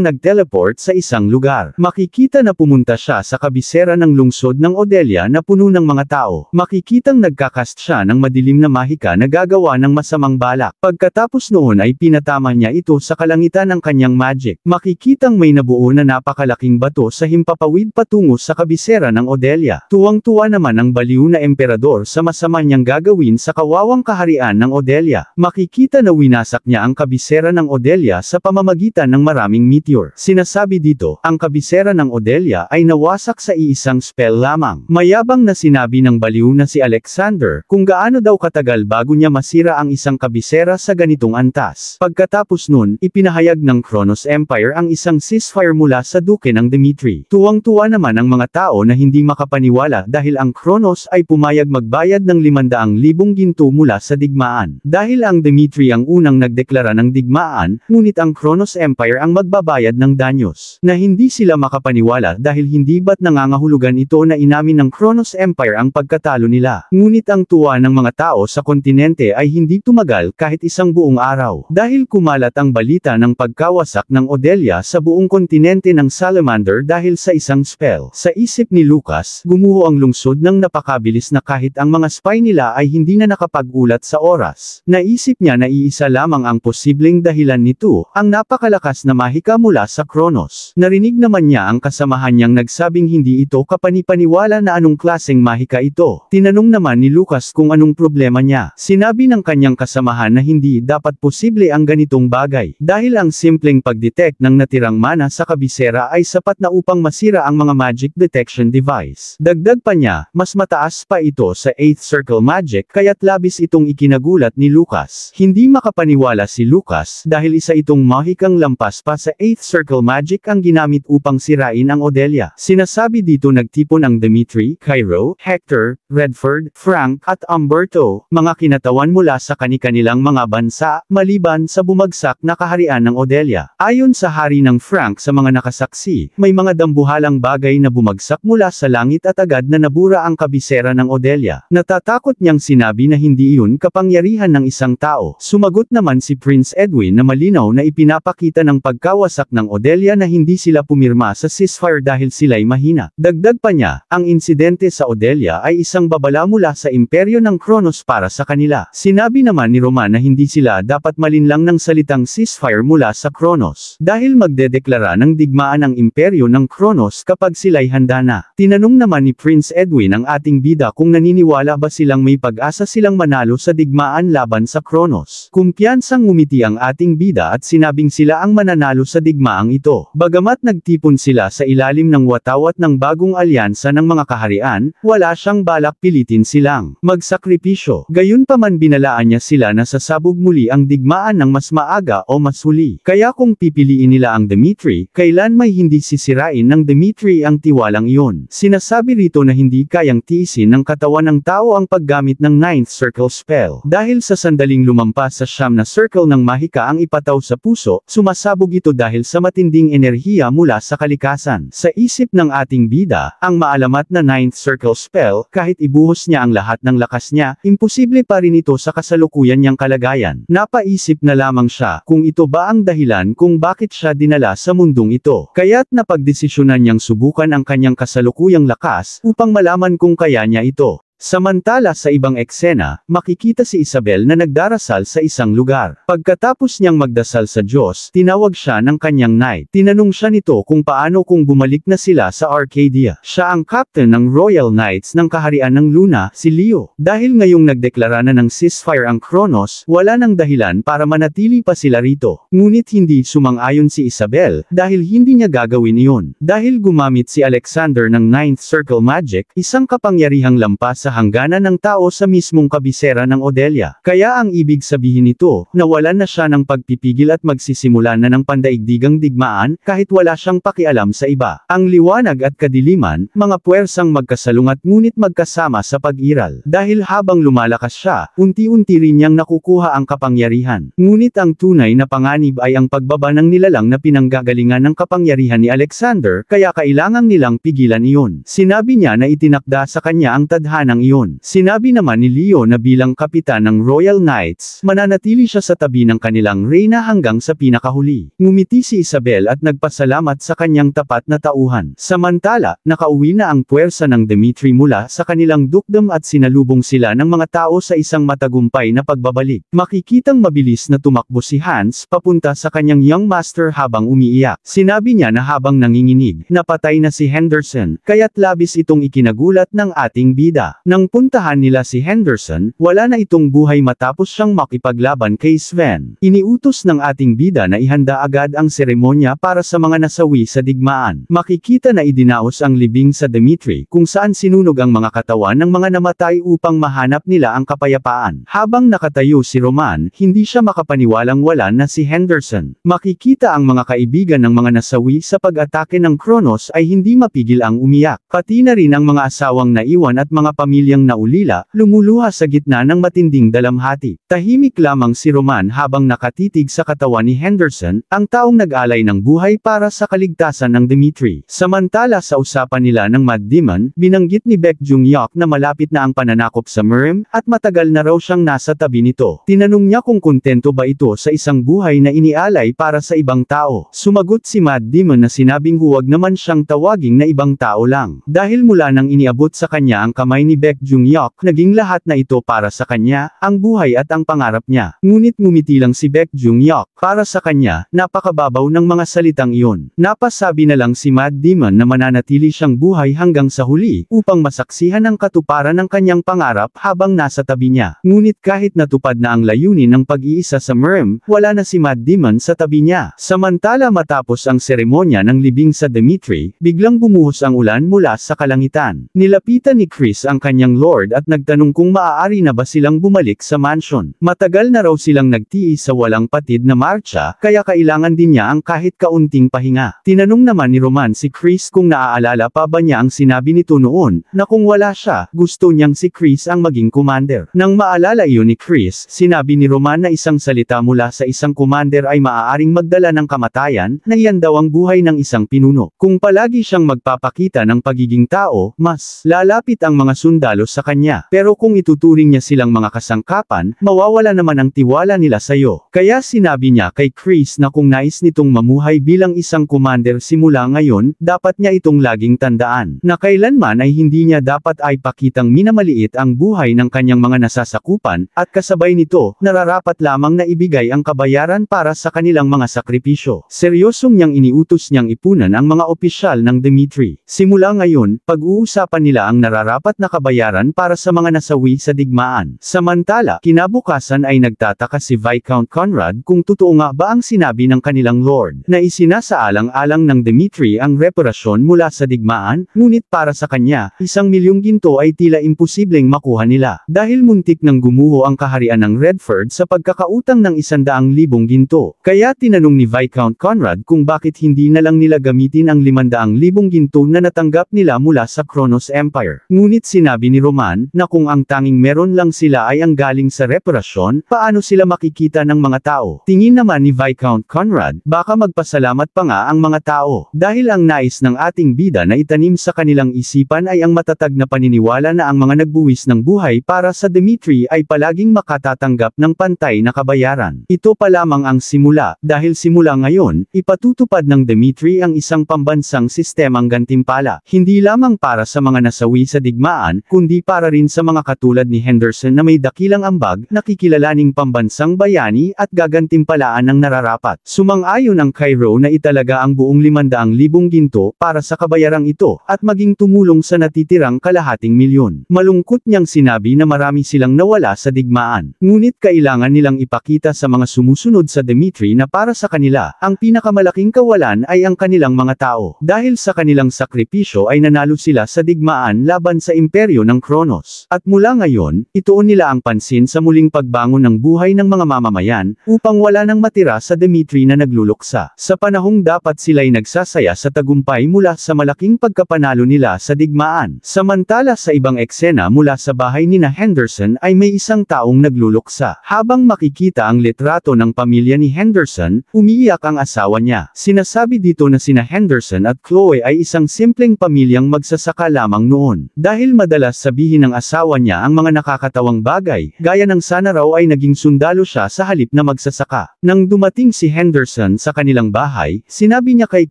nag-teleport sa isang lugar. Makikita na pumunta siya sa kabisera ng lungsod ng Odelia na puno ng mga tao. Makikitang nagkakast siya ng madilim na mahika na gagawa ng masamang balak. Pagkatapos noon ay pinatama niya ito sa kalangitan ng kanyang magic. Makikitang may nabuo na napakalaking bato sa himpapawid patungo sa kabisera ng Odelia. Tuwang-tuwa naman ang baliw na emperador sa masama niyang gagawin sa kawawang kaharian ng Odelia. Makikita na winasak niya ang kabisera ng Odelia sa pamamagitan ng maraming meteor. Sinasabi dito, ang kabisera ng Odelia ay nawasak sa iisang spell lamang. Mayabang na sinabi ng baliw na si Alexander, kung gaano daw katagal bago niya masira ang isang kabisera sa ganitong antas. Pagkatapos nun, ipinahayag ng Kronos Empire ang isang ceasefire mula sa duke ng Dmitri. Tuwang-tuwa naman ang mga tao na hindi makapaniwala dahil ang Kronos ay pumayag magbayad ng 500,000 ginto mula sa digmaan. Dahil ang Dmitri ang unang nagdeklara ng digmaan, ngunit ang Kronos Empire ang magbabayad ng danyos. Na hindi sila makapaniwala dahil hindi ba't nangangahulugan ito na inamin ng Kronos Empire ang pagkatalo nila. Ngunit ang tuwa ng mga tao sa kontinente ay hindi tumagal kahit isang buong araw. Dahil kumalat ang balita ng pagkawasak ng Odelia sa buong kontinente ng Salamander dahil sa isang spell. Sa isip ni Lucas, gumuho ang lungsod ng napakabilis na kahit ang mga spy nila ay hindi na nakapag-ulat sa oras. Naisip niya na iisa lamang ang posibleng dahilan nito, ang napakalakas na mahika mula sa Kronos. Narinig naman niya ang kasamahan niyang nagsabing hindi ito kapanipaniwala na anong klaseng mahika ito. Tinanong naman ni Lucas kung anong problema niya. Sinabi ng kanyang kasamahan na hindi dapat posible ang ganitong bagay, dahil ang simpleng pag-detect ng natirang mana sa kabisera ay sapat na upang masira ang mga magic detection device. Dagdag pa niya, mas mataas pa ito sa 8th Circle Magic kaya't labis itong ikinagulat ni Lucas. Hindi makapaniwala si Lucas dahil isa itong mahikang lampas pa sa 8th Circle Magic ang ginamit upang sirain ang Odelia. Sinasabi dito nagtipon ang Dimitri, Cairo, Hector, Redford, Frank at Umberto, mga kinatawan mula sa kani-kanilang mga bansa, maliban sa bumagsak na kaharian ng Odelia. Ayon sa hari ng Frank sa mga nakasaksi, may mga dambuhalang bagay na bumagsak mula sa langit at agad na nabura ang kabisera ng Odelia. Natatakot niyang sinabi na hindi iyon kapangyarihan ng isang tao. Sumagot naman si Prince Edwin na malinaw na ipinapakita ng pagkawasak ng Odelia na hindi sila pumirma sa ceasefire dahil sila'y mahina. Dagdag pa niya, ang insidente sa Odelia ay isang babala mula sa imperyo ng Kronos para sa kanila. Sinabi naman ni Roman na hindi sila dapat malinlang ng salitang ceasefire mula sa Kronos, dahil magdedeklara ng digmaan ang imperyo ng Kronos kapag sila'y handa na. Tinanong naman ni Prince Edwin ang ating bida kung naniniwala ba silang may pag-asa silang manalo sa digmaan laban sa Kronos. Kumpiyansang ngumiti ang ating bida at sinabing sila ang mananalo sa digmaang ito. Bagamat nagtipon sila sa ilalim ng watawat ng bagong alyansa ng mga kaharian, wala siyang balak pilitin silang magsakripisyo. Gayunpaman binalaan niya sila na sasabog muli ang digmaan ng mas maaga o mas huli. Kaya kung pipiliin nila ang Dimitri, kailan may hindi sisirain ng Dimitri ang tiwalang iyon. Sinasabi rito na hindi kayang tiisin ng katawan ng tao ang paggamit ng 9th Circle spell. Dahil sa sandaling lumampas sa siyam na circle ng mahika ang ipataw sa puso, sumasabog ito dahil sa matinding enerhiya mula sa kalikasan. Sa isip ng ating bida, ang maalamat na 9th Circle spell, kahit ibuhos niya ang lahat ng lakas niya, imposible pa rin ito sa kasalukuyan niyang kalagayan. Napaisip na lamang siya kung ito ba ang dahilan kung bakit siya dinala sa mundong ito. Kaya't napagdesisyonan niyang subukan ang kanyang kasalukuyang lakas upang malaman kung kaya niya ito. Samantala sa ibang eksena, makikita si Isabel na nagdarasal sa isang lugar. Pagkatapos niyang magdasal sa Diyos, tinawag siya ng kanyang knight. Tinanong siya nito kung paano kung bumalik na sila sa Arcadia. Siya ang captain ng Royal Knights ng Kaharian ng Luna, si Leo. Dahil ngayong nagdeklara na ng ceasefire ang Kronos, wala nang dahilan para manatili pa sila rito. Ngunit hindi sumang-ayon si Isabel, dahil hindi niya gagawin iyon. Dahil gumamit si Alexander ng 9th Circle Magic, isang kapangyarihang lampas sa hangganan ng tao sa mismong kabisera ng Odelia. Kaya ang ibig sabihin nito, nawalan na siya ng pagpipigil at magsisimula na ng pandaigdigang digmaan, kahit wala siyang pakialam sa iba. Ang liwanag at kadiliman, mga puwersang magkasalungat ngunit magkasama sa pag-iral. Dahil habang lumalakas siya, unti-unti rin niyang nakukuha ang kapangyarihan. Ngunit ang tunay na panganib ay ang pagbaba ng nilalang na pinanggagalingan ng kapangyarihan ni Alexander, kaya kailangang nilang pigilan iyon. Sinabi niya na itinakda sa kanya ang tadhanang iyon. Sinabi naman ni Leo na bilang kapitan ng Royal Knights, mananatili siya sa tabi ng kanilang reyna hanggang sa pinakahuli. Ngumiti si Isabel at nagpasalamat sa kanyang tapat na tauhan. Samantala, nakauwi na ang puwersa ng Dimitri mula sa kanilang dukdom at sinalubong sila ng mga tao sa isang matagumpay na pagbabalik. Makikitang mabilis na tumakbo si Hans papunta sa kanyang young master habang umiiyak. Sinabi niya na habang nanginginig, napatay na si Henderson, kaya't labis itong ikinagulat ng ating bida. Nang puntahan nila si Henderson, wala na itong buhay matapos siyang makipaglaban kay Sven. Iniutos ng ating bida na ihanda agad ang seremonya para sa mga nasawi sa digmaan. Makikita na idinaos ang libing sa Dimitri, kung saan sinunog ang mga katawan ng mga namatay upang mahanap nila ang kapayapaan. Habang nakatayo si Roman, hindi siya makapaniwalang wala na si Henderson. Makikita ang mga kaibigan ng mga nasawi sa pag-atake ng Kronos ay hindi mapigil ang umiyak. Pati na rin ang mga asawang naiwan at mga pamilyang naulila, lumuluha sa gitna ng matinding dalamhati. Tahimik lamang si Roman habang nakatitig sa katawan ni Henderson, ang taong nag-alay ng buhay para sa kaligtasan ng Dimitri. Samantala sa usapan nila ng Mad Demon, binanggit ni Baek Jung-hyuk na malapit na ang pananakop sa Mirim, at matagal na raw siyang nasa tabi nito. Tinanong niya kung kontento ba ito sa isang buhay na inialay para sa ibang tao. Sumagot si Mad Demon na sinabing huwag naman siyang tawaging na ibang tao lang. Dahil mula nang iniabot sa kanya ang kamay ni Baek Jung-hyuk, naging lahat na ito para sa kanya, ang buhay at ang pangarap niya. Ngunit ngumiti lang si Baek Jung-hyuk, para sa kanya, napakababaw ng mga salitang iyon. Napasabi na lang si Matt Damon na mananatili siyang buhay hanggang sa huli, upang masaksihan ang katuparan ng kanyang pangarap habang nasa tabi niya. Ngunit kahit natupad na ang layunin ng pag-iisa sa MRM, wala na si Matt Damon sa tabi niya. Samantala matapos ang seremonya ng libing sa Dimitri, biglang bumuhos ang ulan mula sa kalangitan. Nilapitan ni Chris ang kanyang lord at nagtanong kung maaari na ba silang bumalik sa mansion. Matagal na raw silang nagtiis sa walang patid na marcha, kaya kailangan din niya ang kahit kaunting pahinga. Tinanong naman ni Roman si Chris kung naaalala pa ba niya ang sinabi nito noon, na kung wala siya, gusto niyang si Chris ang maging commander. Nang maalala iyon ni Chris, sinabi ni Roman na isang salita mula sa isang commander ay maaaring magdala ng kamatayan, na iyan daw ang buhay ng isang pinuno. Kung palagi siyang magpapakita ng pagiging tao, mas lalapit ang mga sundalo sa kanya. Pero kung ituturing niya silang mga kasangkapan, mawawala naman ang tiwala nila sa iyo. Kaya sinabi niya kay Chris na kung nais nitong mamuhay bilang isang commander simula ngayon, dapat niya itong laging tandaan, na kailanman ay hindi niya dapat ay pakitang minamaliit ang buhay ng kanyang mga nasasakupan, at kasabay nito, nararapat lamang na ibigay ang kabayaran para sa kanilang mga sakripisyo. Seryosong niyang iniutos niyang ipunan ang mga opisyal ng Dimitri. Simula ngayon, pag-uusapan nila ang nararapat na kabayaran para sa mga nasawi sa digmaan. Samantala, kinabukasan ay nagtataka si Viscount Conrad kung totoo nga ba ang sinabi ng kanilang lord, na isinasaalang-alang ng Dimitri ang reparasyon mula sa digmaan, ngunit para sa kanya, 1,000,000 ginto ay tila imposibleng makuha nila. Dahil muntik nang gumuho ang kaharian ng Redford sa pagkakautang ng 100,000 ginto. Kaya tinanong ni Viscount Conrad kung bakit hindi na lang nila gamitin ang 500,000 ginto na natanggap nila mula sa Kronos Empire. Ngunit sinabi ni Roman, na kung ang tanging meron lang sila ay ang galing sa reparasyon, paano sila makikita ng mga tao? Tingin naman ni Viscount Conrad, baka magpasalamat pa nga ang mga tao. Dahil ang nais ng ating bida na itanim sa kanilang isipan ay ang matatag na paniniwala na ang mga nagbuwis ng buhay para sa Dimitri ay palaging makatatanggap ng pantay na kabayaran. Ito pa lamang ang simula, dahil simula ngayon, ipatutupad ng Dimitri ang isang pambansang sistemang gantimpala. Hindi lamang para sa mga nasawi sa digmaan, kundi para rin sa mga katulad ni Henderson na may dakilang ambag, nakikilalaning pambansang bayani at gagantimpalaan ng nararapat. Sumang-ayon ang Cairo na italaga ang buong 500,000 ginto para sa kabayarang ito, at maging tumulong sa natitirang kalahating milyon. Malungkot niyang sinabi na marami silang nawala sa digmaan. Ngunit kailangan nilang ipakita sa mga sumusunod sa Dimitri na para sa kanila, ang pinakamalaking kawalan ay ang kanilang mga tao. Dahil sa kanilang sakripisyo ay nanalo sila sa digmaan laban sa imperyo ng Kronos. At mula ngayon, ituon nila ang pansin sa muling pagbangon ng buhay ng mga mamamayan, upang wala nang matira sa Dimitri na nagluluksa. Sa panahong dapat sila'y nagsasaya sa tagumpay mula sa malaking pagkapanalo nila sa digmaan. Samantala sa ibang eksena mula sa bahay ni Henderson ay may isang taong nagluluksa. Habang makikita ang litrato ng pamilya ni Henderson, umiiyak ang asawa niya. Sinasabi dito na sina Henderson at Chloe ay isang simpleng pamilyang magsasaka lamang noon. Dahil madalas sabihin ng asawa niya ang mga nakakatawang bagay, gaya ng sana raw ay naging sundalo siya sa halip na magsasaka. Nang dumating si Henderson sa kanilang bahay, sinabi niya kay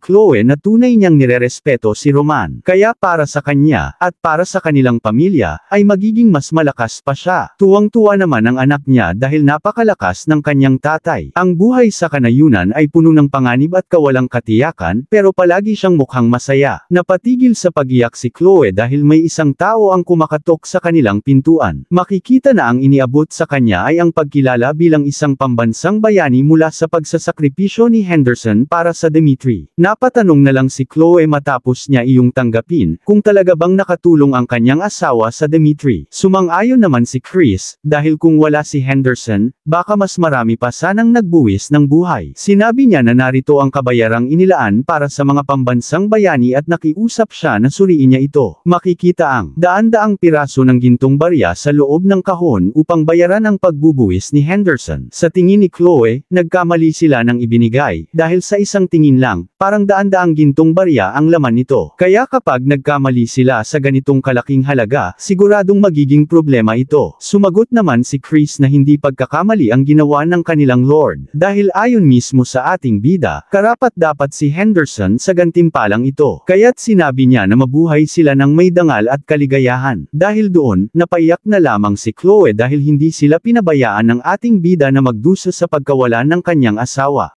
Chloe na tunay niyang nirerespeto si Roman. Kaya para sa kanya, at para sa kanilang pamilya, ay magiging mas malakas pa siya. Tuwang-tuwa naman ang anak niya dahil napakalakas ng kanyang tatay. Ang buhay sa kanayunan ay puno ng panganib at kawalang katiyakan, pero palagi siyang mukhang masaya. Napatigil sa pag-iyak si Chloe dahil may isang tao ang kumakatok sa kanilang pintuan. Makikita na ang iniabot sa kanya ay ang pagkilala bilang isang pambansang bayani mula sa pagsasakripisyo ni Henderson para sa Dimitri. Napatanong na lang si Chloe matapos niya iyong tanggapin, kung talaga bang nakatulong ang kanyang asawa sa Dimitri. Sumang-ayon naman si Chris, dahil kung wala si Henderson, baka mas marami pa sanang nagbuwis ng buhay. Sinabi niya na narito ang kabayarang inilaan para sa mga pambansang bayani at nakiusap siya na suriin niya ito. Makikita ang daan-daang piraso ng gintong barya sa loob ng kahon upang bayaran ang pagbubuwis ni Henderson. Sa tingin ni Chloe, nagkamali sila ng ibinigay, dahil sa isang tingin lang, parang daan-daang gintong barya ang laman nito. Kaya kapag nagkamali sila sa ganitong kalaking halaga, siguradong magiging problema ito. Sumagot naman si Chris na hindi pagkakamali ang ginawa ng kanilang lord. Dahil ayon mismo sa ating bida, karapat-dapat si Henderson sa gantimpalang ito. Kaya't sinabi niya na mabuhay sila ng may dangal at kaligayahan. tinirahan. Dahil doon, napaiyak na lamang si Chloe dahil hindi sila pinabayaan ng ating bida na magdusa sa pagkawalan ng kanyang asawa.